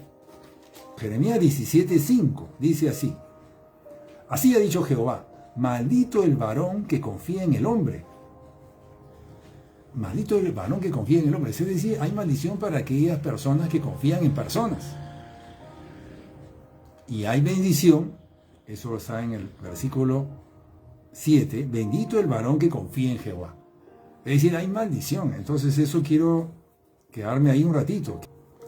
Jeremías 17:5, dice así: así ha dicho Jehová, maldito el varón que confía en el hombre. Maldito el varón que confía en el hombre. Es decir, hay maldición para aquellas personas que confían en personas. Y hay bendición, eso está en el versículo 7, bendito el varón que confía en Jehová. Es decir, hay maldición. Entonces eso quiero quedarme ahí un ratito.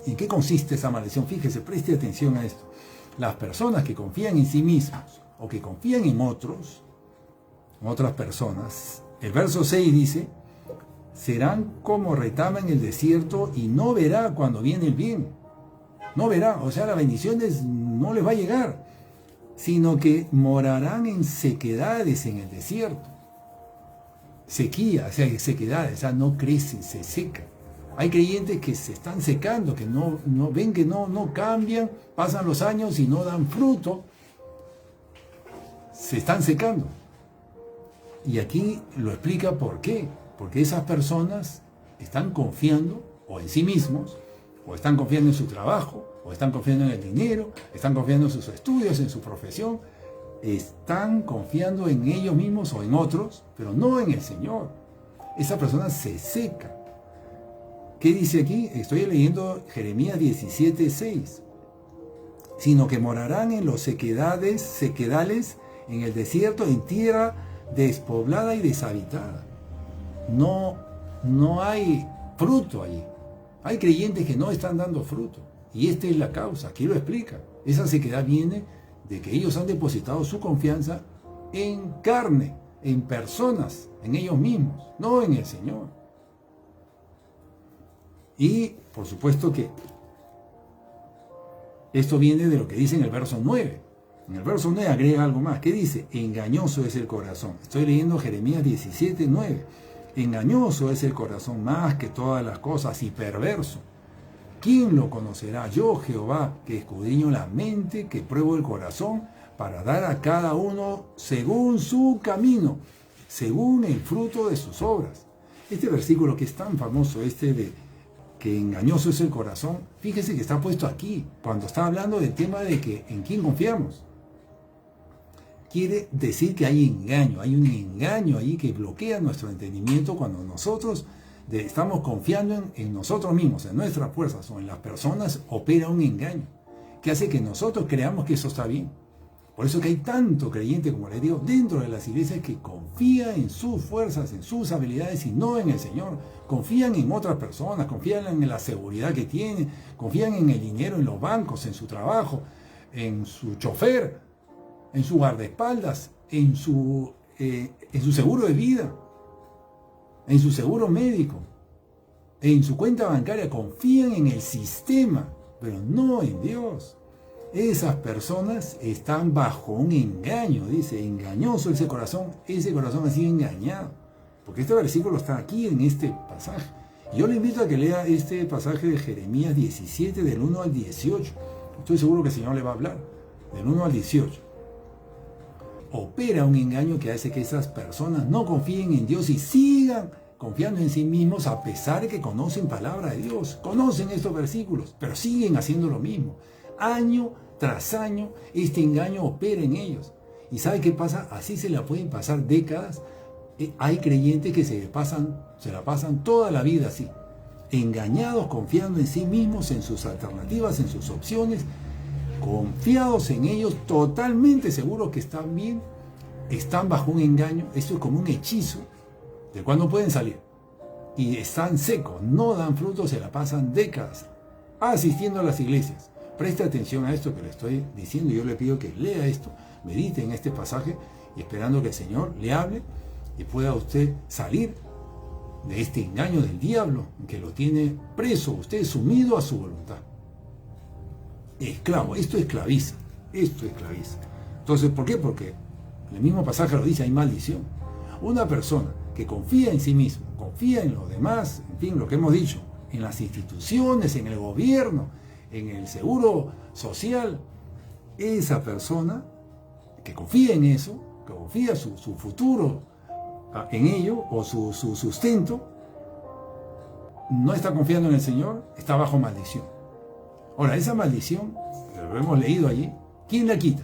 ¿En qué consiste esa maldición? Fíjese, preste atención a esto. Las personas que confían en sí mismos o que confían en otras personas, el verso 6 dice: serán como retama en el desierto y no verá cuando viene el bien. No verá, o sea, las bendiciones no les va a llegar, sino que morarán en sequedades en el desierto. Sequía, o sea, sequedades, o sea, no crecen, se secan. Hay creyentes que se están secando, que no ven que no cambian, pasan los años y no dan fruto, se están secando. Y aquí lo explica por qué. Porque esas personas están confiando o en sí mismos, o están confiando en su trabajo, o están confiando en el dinero, están confiando en sus estudios, en su profesión, están confiando en ellos mismos o en otros, pero no en el Señor. Esa persona se seca. ¿Qué dice aquí? Estoy leyendo Jeremías 17:6. Sino que morarán en los sequedales, en el desierto, en tierra despoblada y deshabitada. No hay fruto allí. Hay creyentes que no están dando fruto. Y esta es la causa, aquí lo explica. Esa sequedad viene de que ellos han depositado su confianza en carne, en personas, en ellos mismos, no en el Señor. Y por supuesto que esto viene de lo que dice en el verso 9. En el verso 9 agrega algo más. ¿Qué dice? Engañoso es el corazón. Estoy leyendo Jeremías 17, 9. Engañoso es el corazón más que todas las cosas y perverso. ¿Quién lo conocerá? Yo, Jehová, que escudriño la mente, que pruebo el corazón, para dar a cada uno según su camino, según el fruto de sus obras. Este versículo que es tan famoso, de que engañoso es el corazón, fíjese que está puesto aquí, cuando está hablando del tema de que en quién confiamos. Quiere decir que hay engaño, hay un engaño ahí que bloquea nuestro entendimiento cuando nosotros estamos confiando en nosotros mismos, en nuestras fuerzas o en las personas, opera un engaño que hace que nosotros creamos que eso está bien. Por eso que hay tanto creyente, como les digo, dentro de las iglesias que confía en sus fuerzas, en sus habilidades y no en el Señor. Confían en otras personas, confían en la seguridad que tienen, confían en el dinero en los bancos, en su trabajo, en su chofer, en su guardaespaldas, en su seguro de vida, en su seguro médico, en su cuenta bancaria. Confían en el sistema, pero no en Dios. Esas personas están bajo un engaño, dice, engañoso ese corazón ha sido engañado. Porque este versículo está aquí en este pasaje. Yo le invito a que lea este pasaje de Jeremías 17, del 1 al 18. Estoy seguro que el Señor le va a hablar, del 1 al 18. Opera un engaño que hace que esas personas no confíen en Dios y sigan confiando en sí mismos a pesar de que conocen palabra de Dios, conocen estos versículos, pero siguen haciendo lo mismo. Año tras año, este engaño opera en ellos. ¿Y sabe qué pasa? Así se la pueden pasar décadas. Hay creyentes que se la pasan toda la vida así, engañados, confiando en sí mismos, en sus alternativas, en sus opciones, confiados en ellos, totalmente seguros que están bien, están bajo un engaño. Esto es como un hechizo del cual no pueden salir. Y están secos, no dan frutos, se la pasan décadas asistiendo a las iglesias. Preste atención a esto que le estoy diciendo. Yo le pido que lea esto, medite en este pasaje y esperando que el Señor le hable y pueda usted salir de este engaño del diablo que lo tiene preso, usted sumido a su voluntad. Esclavo, esto esclaviza. Entonces, ¿por qué? Porque el mismo pasaje lo dice, hay maldición. Una persona que confía en sí mismo, confía en los demás, en fin, lo que hemos dicho, en las instituciones, en el gobierno, en el seguro social, esa persona que confía en eso, que confía su futuro en ello, o su sustento, no está confiando en el Señor, está bajo maldición. Ahora, esa maldición, lo hemos leído allí, ¿quién la quita?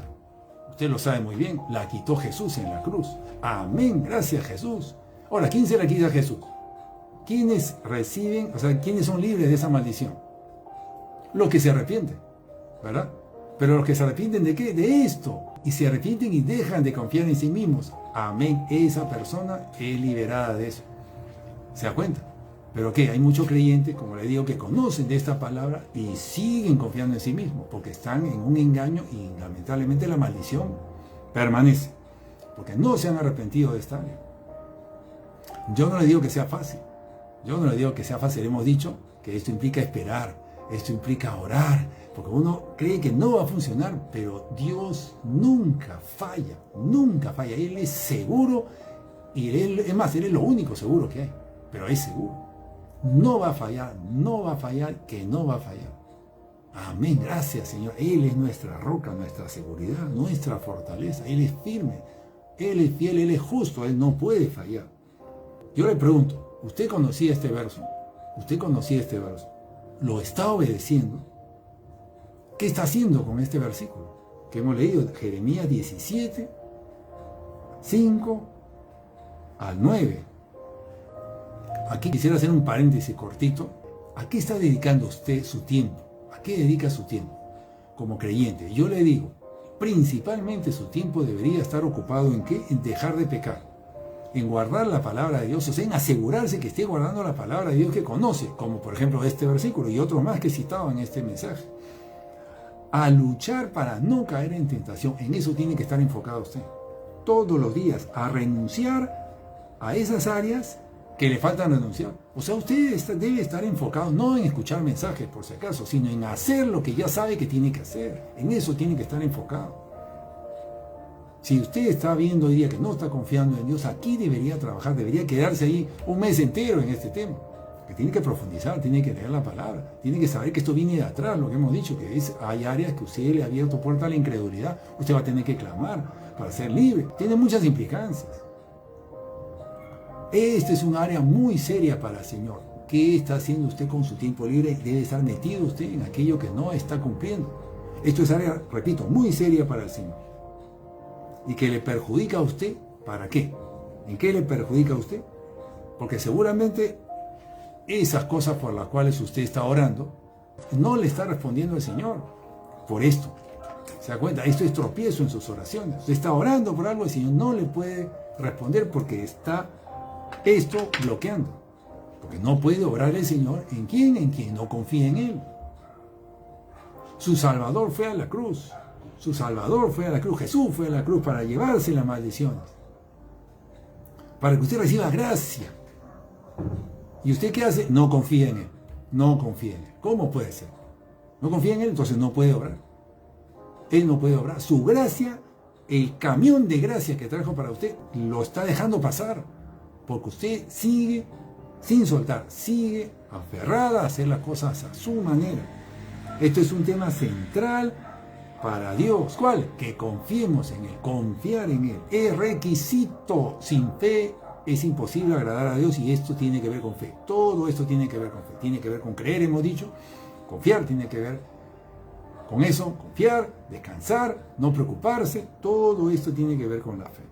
Usted lo sabe muy bien, la quitó Jesús en la cruz. Amén, gracias Jesús. Ahora, ¿quién se la quita a Jesús? ¿Quiénes reciben, quiénes son libres de esa maldición? Los que se arrepienten, ¿verdad? Pero los que se arrepienten ¿de qué? De esto. Y se arrepienten y dejan de confiar en sí mismos. Amén, esa persona es liberada de eso. ¿Se da cuenta? Pero ¿qué? Hay muchos creyentes, como le digo, que conocen de esta palabra y siguen confiando en sí mismos, porque están en un engaño y lamentablemente la maldición permanece, porque no se han arrepentido de esta área. Yo no le digo que sea fácil. Hemos dicho que esto implica esperar, esto implica orar, porque uno cree que no va a funcionar, pero Dios nunca falla. Él es seguro y Él es lo único seguro que hay, pero es seguro. No va a fallar. Amén, gracias Señor. Él es nuestra roca, nuestra seguridad, nuestra fortaleza. Él es firme, Él es fiel, Él es justo, Él no puede fallar. Yo le pregunto, ¿usted conocía este verso? ¿Lo está obedeciendo? ¿Qué está haciendo con este versículo que hemos leído? Jeremías 17, 5 al 9. Aquí quisiera hacer un paréntesis cortito. ¿A qué está dedicando usted su tiempo? ¿A qué dedica su tiempo como creyente? Yo le digo, principalmente su tiempo debería estar ocupado ¿en qué? En dejar de pecar, en guardar la palabra de Dios, o sea, en asegurarse que esté guardando la palabra de Dios que conoce, como por ejemplo este versículo y otros más que he citado en este mensaje. A luchar para no caer en tentación, en eso tiene que estar enfocado usted. Todos los días, a renunciar a esas áreas que le faltan renunciar. O sea, usted debe estar enfocado no en escuchar mensajes por si acaso, sino en hacer lo que ya sabe que tiene que hacer. En eso tiene que estar enfocado. Si usted está viendo hoy día que no está confiando en Dios, aquí debería trabajar, debería quedarse ahí un mes entero en este tema. Que tiene que profundizar, tiene que leer la palabra, tiene que saber que esto viene de atrás, lo que hemos dicho, que hay áreas que usted le ha abierto puerta a la incredulidad, usted va a tener que clamar para ser libre. Tiene muchas implicancias. Esta es un área muy seria para el Señor. ¿Qué está haciendo usted con su tiempo libre? Debe estar metido usted en aquello que no está cumpliendo. Esto es área, repito, muy seria para el Señor. Y que le perjudica a usted, ¿para qué? ¿En qué le perjudica a usted? Porque seguramente esas cosas por las cuales usted está orando, no le está respondiendo al Señor por esto. ¿Se da cuenta? Esto es tropiezo en sus oraciones. Usted está orando por algo, el Señor no le puede responder porque está esto bloqueando. Porque no puede obrar el Señor en quién, no confía en Él. Su Salvador fue a la cruz. Su Salvador fue a la cruz. Jesús fue a la cruz para llevarse las maldiciones. Para que usted reciba gracia. ¿Y usted qué hace? No confía en Él. No confía en Él. ¿Cómo puede ser? No confía en Él, entonces no puede obrar. Él no puede obrar. Su gracia, el camión de gracia que trajo para usted, lo está dejando pasar. Porque usted sigue sin soltar. Sigue aferrada a hacer las cosas a su manera. Esto es un tema central para Dios. ¿Cuál? Que confiemos en Él. Confiar en Él. Es requisito. Sin fe es imposible agradar a Dios y esto tiene que ver con fe. Todo esto tiene que ver con fe. Tiene que ver con creer, hemos dicho. Confiar tiene que ver con eso. Confiar, descansar, no preocuparse. Todo esto tiene que ver con la fe.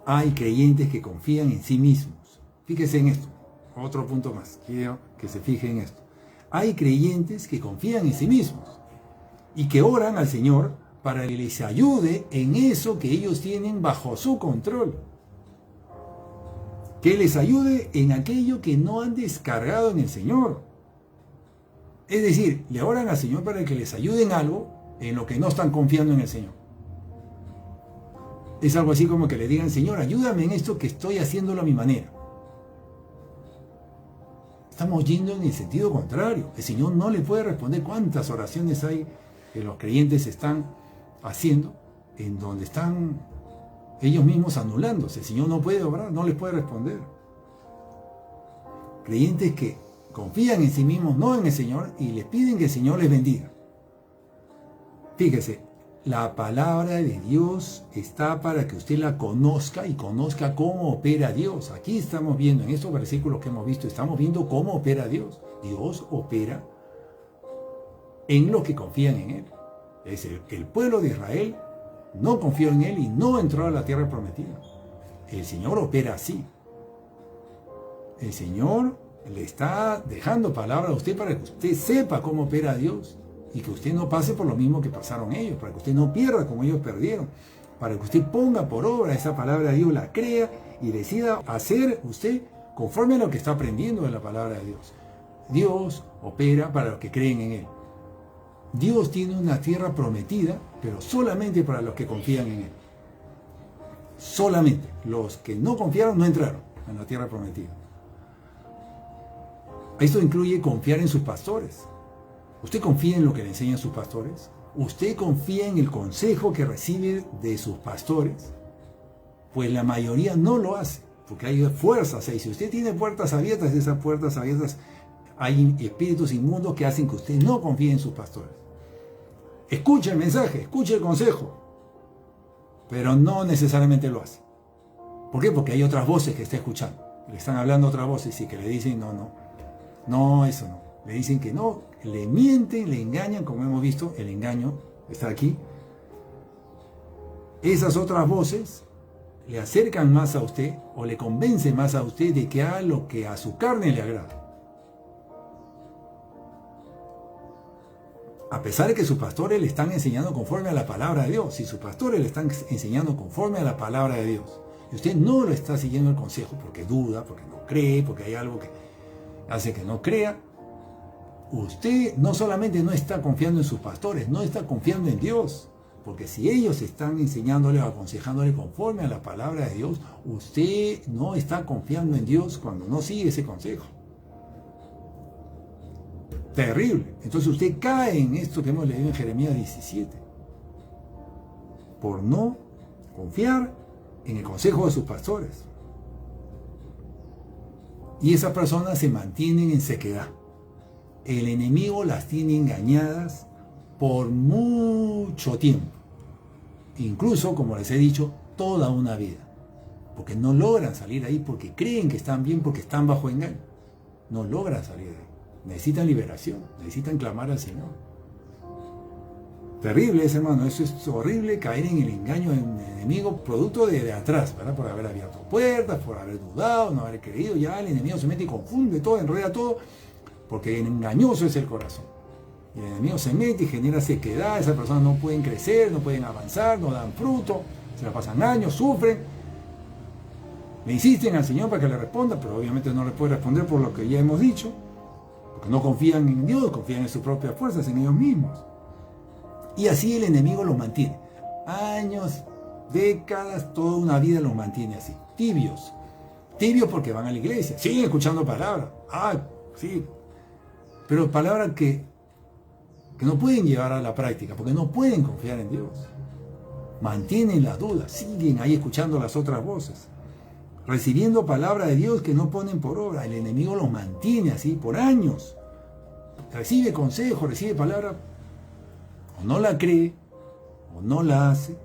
Hay creyentes que confían en sí mismos. Fíjese en esto. Otro punto más. Quiero que se fije en esto. Hay creyentes que confían en sí mismos y que oran al Señor para que les ayude en eso que ellos tienen bajo su control. Que les ayude en aquello que no han descargado en el Señor. Es decir, le oran al Señor para que les ayude en algo en lo que no están confiando en el Señor. Es algo así como que le digan, Señor, ayúdame en esto que estoy haciéndolo a mi manera. Estamos yendo en el sentido contrario. El Señor no le puede responder. ¿Cuántas oraciones hay que los creyentes están haciendo en donde están ellos mismos anulándose? El Señor no puede obrar, no les puede responder. Creyentes que confían en sí mismos, no en el Señor, y les piden que el Señor les bendiga. Fíjese, la palabra de Dios está para que usted la conozca y conozca cómo opera Dios. Aquí estamos viendo, en estos versículos que hemos visto, estamos viendo cómo opera Dios. Dios opera en los que confían en Él. Es el pueblo de Israel no confió en Él y no entró a la tierra prometida. El Señor opera así. El Señor le está dejando palabra a usted para que usted sepa cómo opera Dios. Y que usted no pase por lo mismo que pasaron ellos, para que usted no pierda como ellos perdieron, para que usted ponga por obra esa palabra de Dios, la crea y decida hacer usted conforme a lo que está aprendiendo de la palabra de Dios. Dios opera para los que creen en Él. Dios tiene una tierra prometida, pero solamente para los que confían en Él. Solamente. Los que no confiaron no entraron en la tierra prometida. Esto incluye confiar en sus pastores. ¿Usted confía en lo que le enseñan sus pastores? ¿Usted confía en el consejo que recibe de sus pastores? Pues la mayoría no lo hace, porque hay fuerzas ahí. Si usted tiene puertas abiertas, esas puertas abiertas, hay espíritus inmundos que hacen que usted no confíe en sus pastores. Escucha el mensaje, escucha el consejo, pero no necesariamente lo hace. ¿Por qué? Porque hay otras voces que está escuchando. Le están hablando otras voces y que le dicen, no, eso no. Le dicen que no, le mienten, le engañan, como hemos visto, el engaño está aquí. Esas otras voces le acercan más a usted o le convencen más a usted de que haga lo que a su carne le agrada. A pesar de que sus pastores le están enseñando conforme a la palabra de Dios. Si sus pastores le están enseñando conforme a la palabra de Dios, y usted no lo está siguiendo el consejo porque duda, porque no cree, porque hay algo que hace que no crea, usted no solamente no está confiando en sus pastores, no está confiando en Dios. Porque si ellos están enseñándole o aconsejándole conforme a la palabra de Dios, usted no está confiando en Dios cuando no sigue ese consejo. Terrible. Entonces usted cae en esto que hemos leído en Jeremías 17. Por no confiar en el consejo de sus pastores. Y esas personas se mantienen en sequedad. El enemigo las tiene engañadas por mucho tiempo. Incluso, como les he dicho, toda una vida. Porque no logran salir ahí porque creen que están bien, porque están bajo engaño. No logran salir de ahí. Necesitan liberación, necesitan clamar al Señor. Terrible es, hermano, eso es horrible, caer en el engaño del enemigo, producto de atrás, ¿verdad? Por haber abierto puertas, por haber dudado, no haber creído, ya el enemigo se mete y confunde todo, enreda todo, porque engañoso es el corazón. Y el enemigo se mete y genera sequedad, esas personas no pueden crecer, no pueden avanzar, no dan fruto, se la pasan años, sufren, le insisten al Señor para que le responda, pero obviamente no le puede responder por lo que ya hemos dicho, porque no confían en Dios, confían en sus propias fuerzas, en ellos mismos. Y así el enemigo los mantiene. Años, décadas, toda una vida los mantiene así. Tibios. Tibios porque van a la iglesia, siguen escuchando palabras. Sí. Pero palabras que no pueden llevar a la práctica, porque no pueden confiar en Dios. Mantienen la duda, siguen ahí escuchando las otras voces. Recibiendo palabra de Dios que no ponen por obra. El enemigo los mantiene así por años. Recibe consejo, recibe palabra, o no la cree, o no la hace,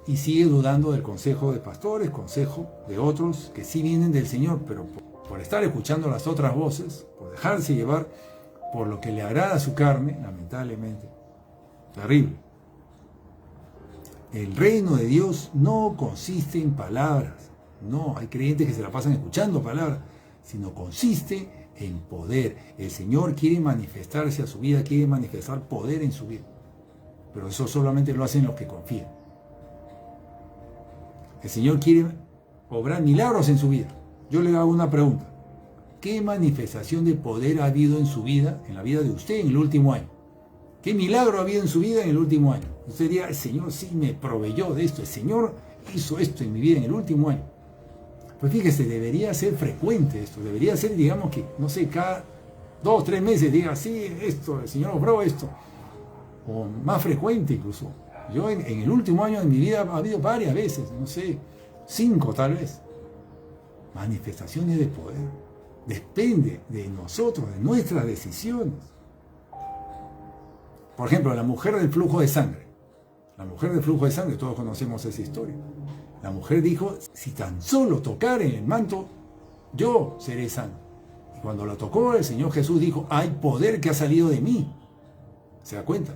y sigue dudando del consejo de pastores, consejo de otros que sí vienen del Señor, pero por estar escuchando las otras voces, por dejarse llevar por lo que le agrada a su carne, lamentablemente. Terrible. El reino de Dios no consiste en palabras. No, hay creyentes que se la pasan escuchando palabras, sino consiste en poder. El Señor quiere manifestarse a su vida, quiere manifestar poder en su vida. Pero eso solamente lo hacen los que confían. El Señor quiere obrar milagros en su vida. Yo le hago una pregunta. ¿Qué manifestación de poder ha habido en su vida, en la vida de usted en el último año? ¿Qué milagro ha habido en su vida en el último año? Usted diría, el Señor sí me proveyó de esto, el Señor hizo esto en mi vida en el último año. Pues fíjese, debería ser frecuente esto, debería ser, digamos que, no sé, cada 2 o 3 meses diga, sí, esto, el Señor obró esto. O más frecuente incluso. Yo en el último año de mi vida ha habido varias veces, no sé, 5 tal vez. Manifestaciones de poder. Depende de nosotros, de nuestras decisiones. Por ejemplo, la mujer del flujo de sangre. La mujer del flujo de sangre, todos conocemos esa historia. La mujer dijo, si tan solo tocar en el manto, yo seré sano. Y cuando lo tocó, el Señor Jesús dijo, hay poder que ha salido de mí. ¿Se da cuenta?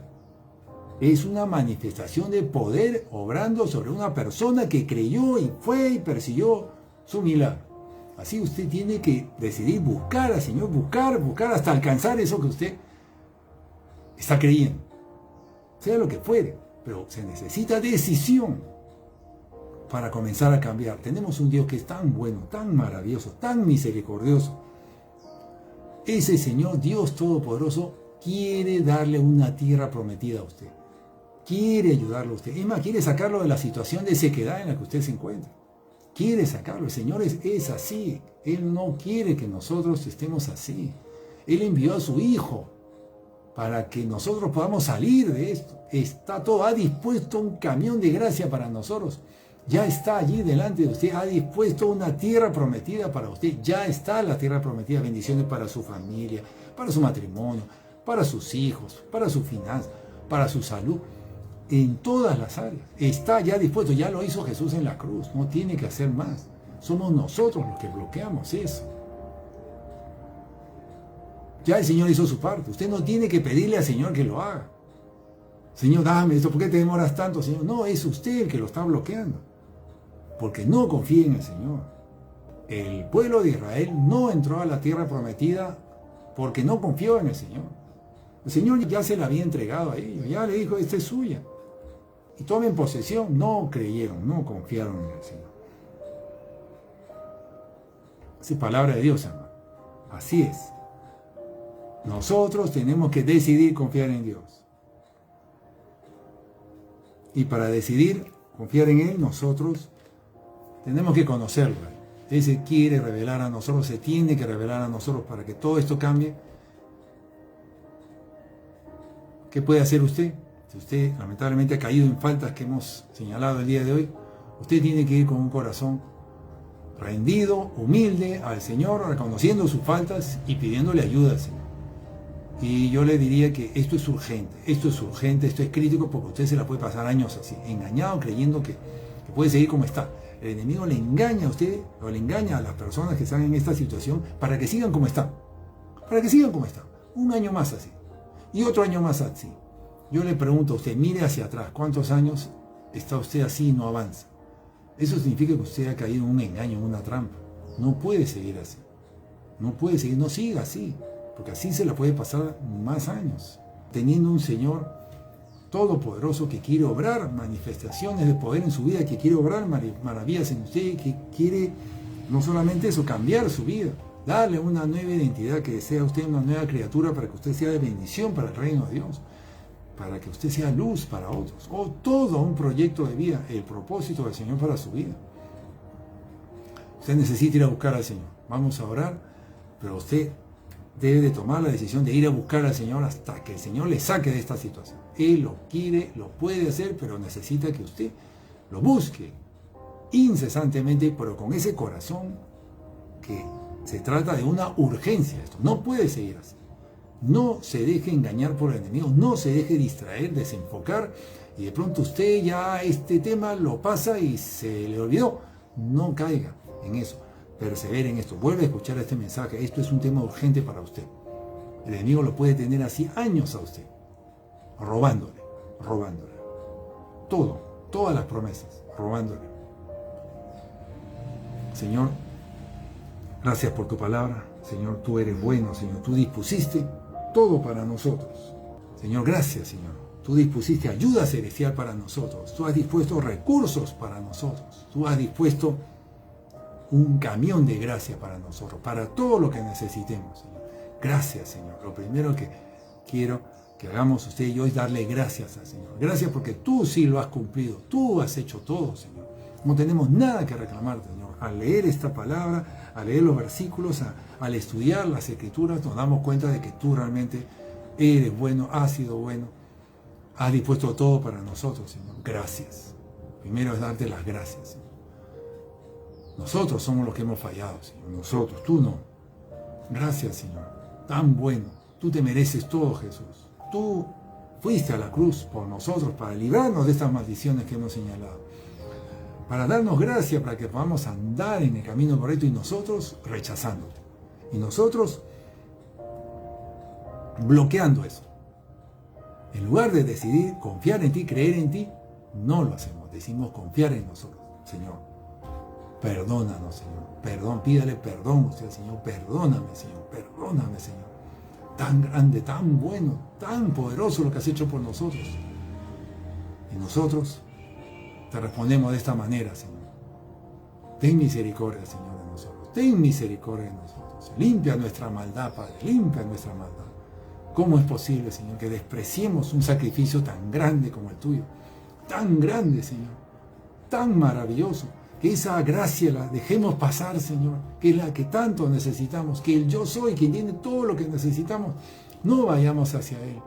Es una manifestación de poder obrando sobre una persona que creyó y fue y persiguió su milagro. Así usted tiene que decidir buscar al Señor, buscar hasta alcanzar eso que usted está creyendo. Sea lo que fuere, pero se necesita decisión para comenzar a cambiar. Tenemos un Dios que es tan bueno, tan maravilloso, tan misericordioso. Ese Señor, Dios Todopoderoso, quiere darle una tierra prometida a usted. Quiere ayudarlo a usted. Es más, quiere sacarlo de la situación de sequedad en la que usted se encuentra. Quiere sacarlo. El Señor es así. Él no quiere que nosotros estemos así. Él envió a su Hijo para que nosotros podamos salir de esto. Está todo, ha dispuesto un camión de gracia para nosotros. Ya está allí delante de usted, ha dispuesto una tierra prometida para usted. Ya está la tierra prometida, bendiciones para su familia, para su matrimonio, para sus hijos, para su finanza, para su salud, en todas las áreas. Está ya dispuesto, ya lo hizo Jesús en la cruz, no tiene que hacer más. Somos nosotros los que bloqueamos eso. Ya el Señor hizo su parte, usted no tiene que pedirle al Señor que lo haga. Señor, dame esto, ¿por qué te demoras tanto, Señor? No, es usted el que lo está bloqueando, porque no confía en el Señor. El pueblo de Israel no entró a la tierra prometida porque no confió en el Señor. El Señor ya se la había entregado a ellos, ya le dijo, esta es suya. Y tomen posesión. No creyeron, no confiaron en el Señor. Esa es palabra de Dios, hermano. Así es. Nosotros tenemos que decidir confiar en Dios. Y para decidir confiar en Él, nosotros tenemos que conocerlo. Él se quiere revelar a nosotros, se tiene que revelar a nosotros para que todo esto cambie. ¿Qué puede hacer usted? Si usted lamentablemente ha caído en faltas que hemos señalado el día de hoy, usted tiene que ir con un corazón rendido, humilde al Señor, reconociendo sus faltas y pidiéndole ayuda al Señor. Y yo le diría que esto es urgente, esto es crítico, porque usted se la puede pasar años así, engañado, creyendo que puede seguir como está. El enemigo le engaña a usted, o le engaña a las personas que están en esta situación, para que sigan como están. Para que sigan como están. Un año más así. Y otro año más así. Yo le pregunto a usted, mire hacia atrás, ¿cuántos años está usted así y no avanza? Eso significa que usted ha caído en un engaño, en una trampa. No puede seguir así. No puede seguir, no siga así. Porque así se la puede pasar más años. Teniendo un Señor todopoderoso que quiere obrar manifestaciones de poder en su vida, que quiere obrar maravillas en usted, que quiere no solamente eso, cambiar su vida, darle una nueva identidad, que sea usted una nueva criatura para que usted sea de bendición para el reino de Dios, para que usted sea luz para otros, o todo un proyecto de vida, el propósito del Señor para su vida. Usted necesita ir a buscar al Señor. Vamos a orar, pero usted debe de tomar la decisión de ir a buscar al Señor hasta que el Señor le saque de esta situación. Él lo quiere, lo puede hacer, pero necesita que usted lo busque incesantemente, pero con ese corazón que se trata de una urgencia. Esto no puede seguir así. No se deje engañar por el enemigo, no se deje distraer, desenfocar, y de pronto usted ya este tema lo pasa y se le olvidó. No caiga en eso. Persevere en esto, vuelve a escuchar este mensaje. Esto es un tema urgente para usted. El enemigo lo puede tener así años a usted, robándole, todas las promesas, robándole. Señor, gracias por tu palabra. Señor, tú eres bueno, Señor, tú dispusiste todo para nosotros. Señor, gracias, Señor, tú dispusiste ayuda celestial para nosotros, tú has dispuesto recursos para nosotros, tú has dispuesto un camión de gracia para nosotros, para todo lo que necesitemos, Señor. Gracias, Señor. Lo primero que quiero que hagamos usted y yo es darle gracias al Señor. Gracias porque tú sí lo has cumplido, tú has hecho todo, Señor. No tenemos nada que reclamar, Señor. Al leer esta palabra, al leer los versículos, al estudiar las Escrituras, nos damos cuenta de que tú realmente eres bueno, has sido bueno, has dispuesto todo para nosotros, Señor. Gracias. Primero es darte las gracias, Señor. Nosotros somos los que hemos fallado, Señor. Nosotros, tú no. Gracias, Señor. Tan bueno. Tú te mereces todo, Jesús. Tú fuiste a la cruz por nosotros para librarnos de estas maldiciones que hemos señalado. Para darnos gracia, para que podamos andar en el camino correcto, y nosotros rechazándote. Y nosotros bloqueando eso. En lugar de decidir confiar en ti, creer en ti, no lo hacemos. Decimos confiar en nosotros, Señor. Perdónanos, Señor. Perdón, pídale perdón usted, Señor. Perdóname, Señor. Perdóname, Señor. Tan grande, tan bueno, tan poderoso lo que has hecho por nosotros. Y nosotros te respondemos de esta manera, Señor. Ten misericordia, Señor, de nosotros. Ten misericordia de nosotros. Limpia nuestra maldad, Padre. Limpia nuestra maldad. ¿Cómo es posible, Señor, que despreciemos un sacrificio tan grande como el tuyo? Tan grande, Señor. Tan maravilloso. Que esa gracia la dejemos pasar, Señor, que es la que tanto necesitamos, que el yo soy, quien tiene todo lo que necesitamos, no vayamos hacia Él,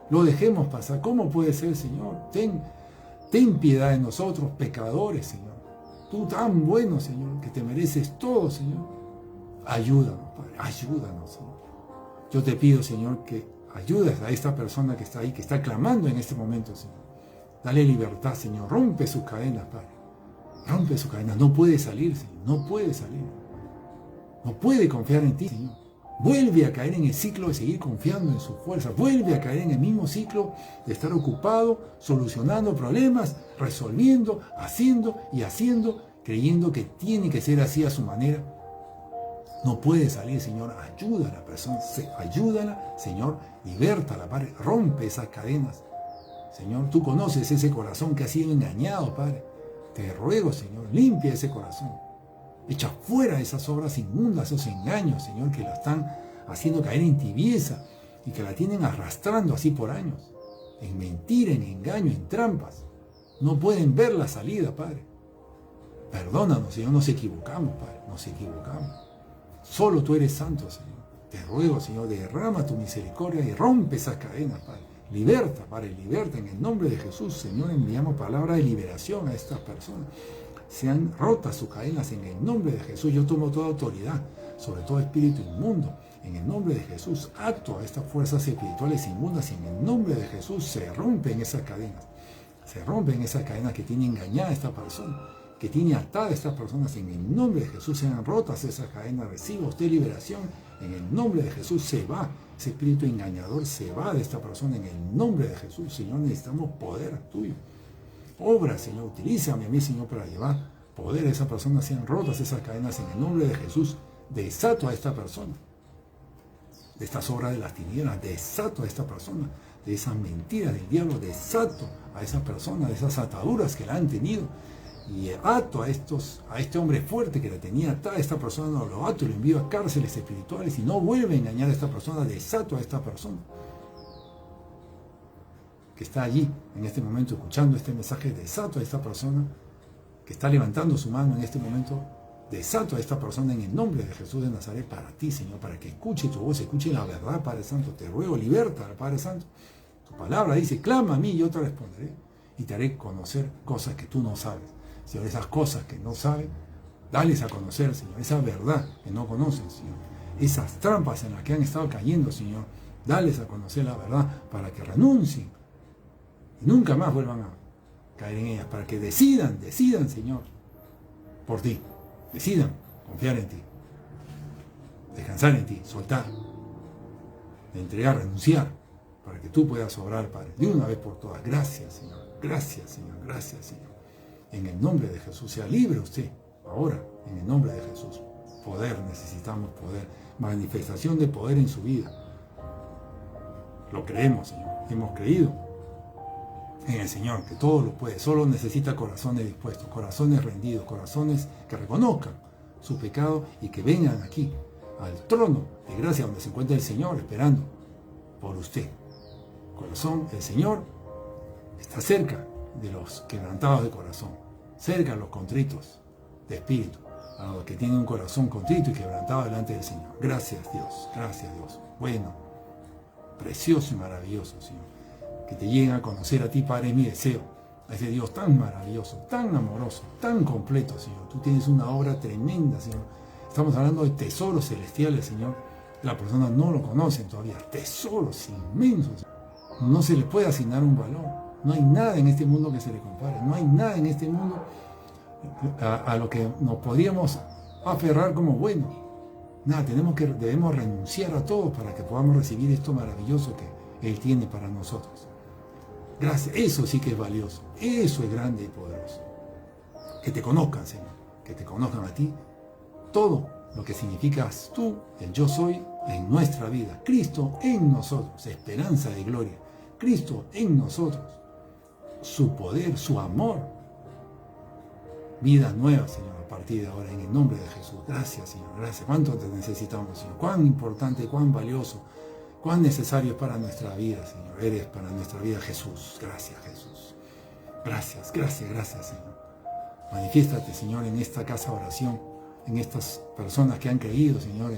lo dejemos pasar. ¿Cómo puede ser, Señor? Ten piedad de nosotros, pecadores, Señor. Tú tan bueno, Señor, que te mereces todo, Señor. Ayúdanos, Padre, ayúdanos, Señor. Yo te pido, Señor, que ayudes a esta persona que está ahí, que está clamando en este momento, Señor. Dale libertad, Señor, rompe sus cadenas, Padre. Rompe su cadena, no puede salir, Señor, no puede salir. No puede confiar en ti, Señor. Vuelve a caer en el ciclo de seguir confiando en su fuerza. Vuelve a caer en el mismo ciclo de estar ocupado, solucionando problemas, resolviendo, haciendo y haciendo, creyendo que tiene que ser así a su manera. No puede salir, Señor, ayuda a la persona, ayúdala, Señor, libértala, Padre, rompe esas cadenas. Señor, tú conoces ese corazón que ha sido engañado, Padre. Te ruego, Señor, limpia ese corazón. Echa fuera esas obras inmundas, esos engaños, Señor, que la están haciendo caer en tibieza y que la tienen arrastrando así por años. En mentira, en engaño, en trampas. No pueden ver la salida, Padre. Perdónanos, Señor, nos equivocamos, Padre, nos equivocamos. Solo tú eres santo, Señor. Te ruego, Señor, derrama tu misericordia y rompe esas cadenas, Padre. Liberta, Padre, liberta en el nombre de Jesús. Señor, enviamos palabra de liberación a estas personas. Sean rotas sus cadenas en el nombre de Jesús. Yo tomo toda autoridad sobre todo espíritu inmundo. En el nombre de Jesús, acto a estas fuerzas espirituales inmundas y en el nombre de Jesús se rompen esas cadenas. Se rompen esas cadenas que tiene engañada a esta persona, que tiene atada a estas personas. En el nombre de Jesús sean rotas esas cadenas. Reciba usted liberación. En el nombre de Jesús se va. Ese espíritu engañador se va de esta persona. En el nombre de Jesús, Señor, necesitamos poder tuyo. Obra, Señor, utilízame a mí, Señor, para llevar poder a esa persona. Sean rotas esas cadenas. En el nombre de Jesús, desato a esta persona de estas obras de las tinieblas, desato a esta persona de esas mentiras del diablo, desato a esa persona de esas ataduras que la han tenido y ato a este hombre fuerte que la tenía atada a esta persona, lo ato y lo envío a cárceles espirituales y no vuelve a engañar a esta persona. Desato a esta persona que está allí en este momento escuchando este mensaje. Desato a esta persona que está levantando su mano en este momento. Desato a esta persona en el nombre de Jesús de Nazaret para ti, Señor, para que escuche tu voz, escuche la verdad, Padre Santo. Te ruego, liberta, Padre Santo. Tu palabra dice, clama a mí y yo te responderé y te haré conocer cosas que tú no sabes. Señor, esas cosas que no saben, dales a conocer, Señor. Esa verdad que no conocen, Señor. Esas trampas en las que han estado cayendo, Señor, dales a conocer la verdad para que renuncien y nunca más vuelvan a caer en ellas, para que decidan, Señor, por ti. Decidan confiar en ti, descansar en ti, soltar, entregar, renunciar, para que tú puedas obrar, Padre, de una vez por todas. Gracias, Señor. Gracias, Señor. Gracias, Señor. En el nombre de Jesús, sea libre usted, ahora, en el nombre de Jesús. Poder, necesitamos poder, manifestación de poder en su vida. Lo creemos, Señor. Hemos creído en el Señor, que todo lo puede. Solo necesita corazones dispuestos, corazones rendidos, corazones que reconozcan su pecado y que vengan aquí, al trono de gracia donde se encuentra el Señor, esperando por usted. Corazón, el Señor está cerca de los quebrantados de corazón, cerca de los contritos de espíritu, a los que tienen un corazón contrito y quebrantado delante del Señor. Gracias, Dios. Gracias, Dios. Bueno, precioso y maravilloso, Señor. Que te lleguen a conocer a ti, Padre, es mi deseo. A ese Dios tan maravilloso, tan amoroso, tan completo, Señor. Tú tienes una obra tremenda, Señor. Estamos hablando de tesoros celestiales, Señor. Las personas no lo conocen todavía. Tesoros inmensos. No se les puede asignar un valor. No hay nada en este mundo que se le compare. No hay nada en este mundo a lo que nos podríamos aferrar como bueno. Nada, debemos renunciar a todo para que podamos recibir esto maravilloso que Él tiene para nosotros. Gracias, eso sí que es valioso, eso es grande y poderoso. Que te conozcan, Señor, que te conozcan a ti, todo lo que significas tú, el yo soy, en nuestra vida. Cristo en nosotros, esperanza de gloria. Cristo en nosotros, su poder, su amor. Vida nueva, Señor, a partir de ahora, en el nombre de Jesús. Gracias, Señor, gracias. ¿Cuánto te necesitamos, Señor? Cuán importante, cuán valioso, cuán necesario es para nuestra vida, Señor. Eres para nuestra vida, Jesús. Gracias, Jesús. Gracias, gracias, gracias, Señor. Manifiéstate, Señor, en esta casa de oración, en estas personas que han creído, Señor,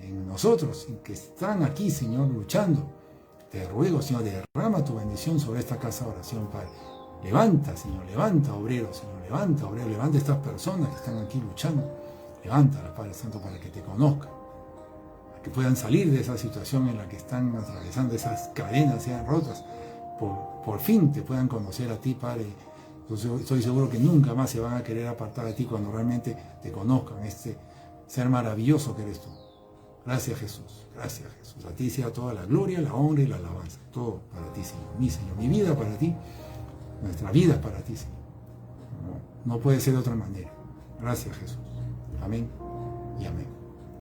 en nosotros, que están aquí, Señor, luchando. Te ruego, Señor, derrama tu bendición sobre esta casa de oración, Padre. Levanta, Señor, levanta obreros, Señor, levanta estas personas que están aquí luchando. Levántalas, Padre Santo, para que te conozcan, para que puedan salir de esa situación en la que están atravesando, esas cadenas sean rotas, por fin te puedan conocer a ti, Padre. Yo estoy seguro que nunca más se van a querer apartar de ti cuando realmente te conozcan, este ser maravilloso que eres tú. Gracias, Jesús. Gracias, Jesús. A ti sea toda la gloria, la honra y la alabanza. Todo para ti, Señor. Mi vida para ti. Nuestra vida es para ti, Señor. No puede ser de otra manera. Gracias, Jesús. Amén y amén.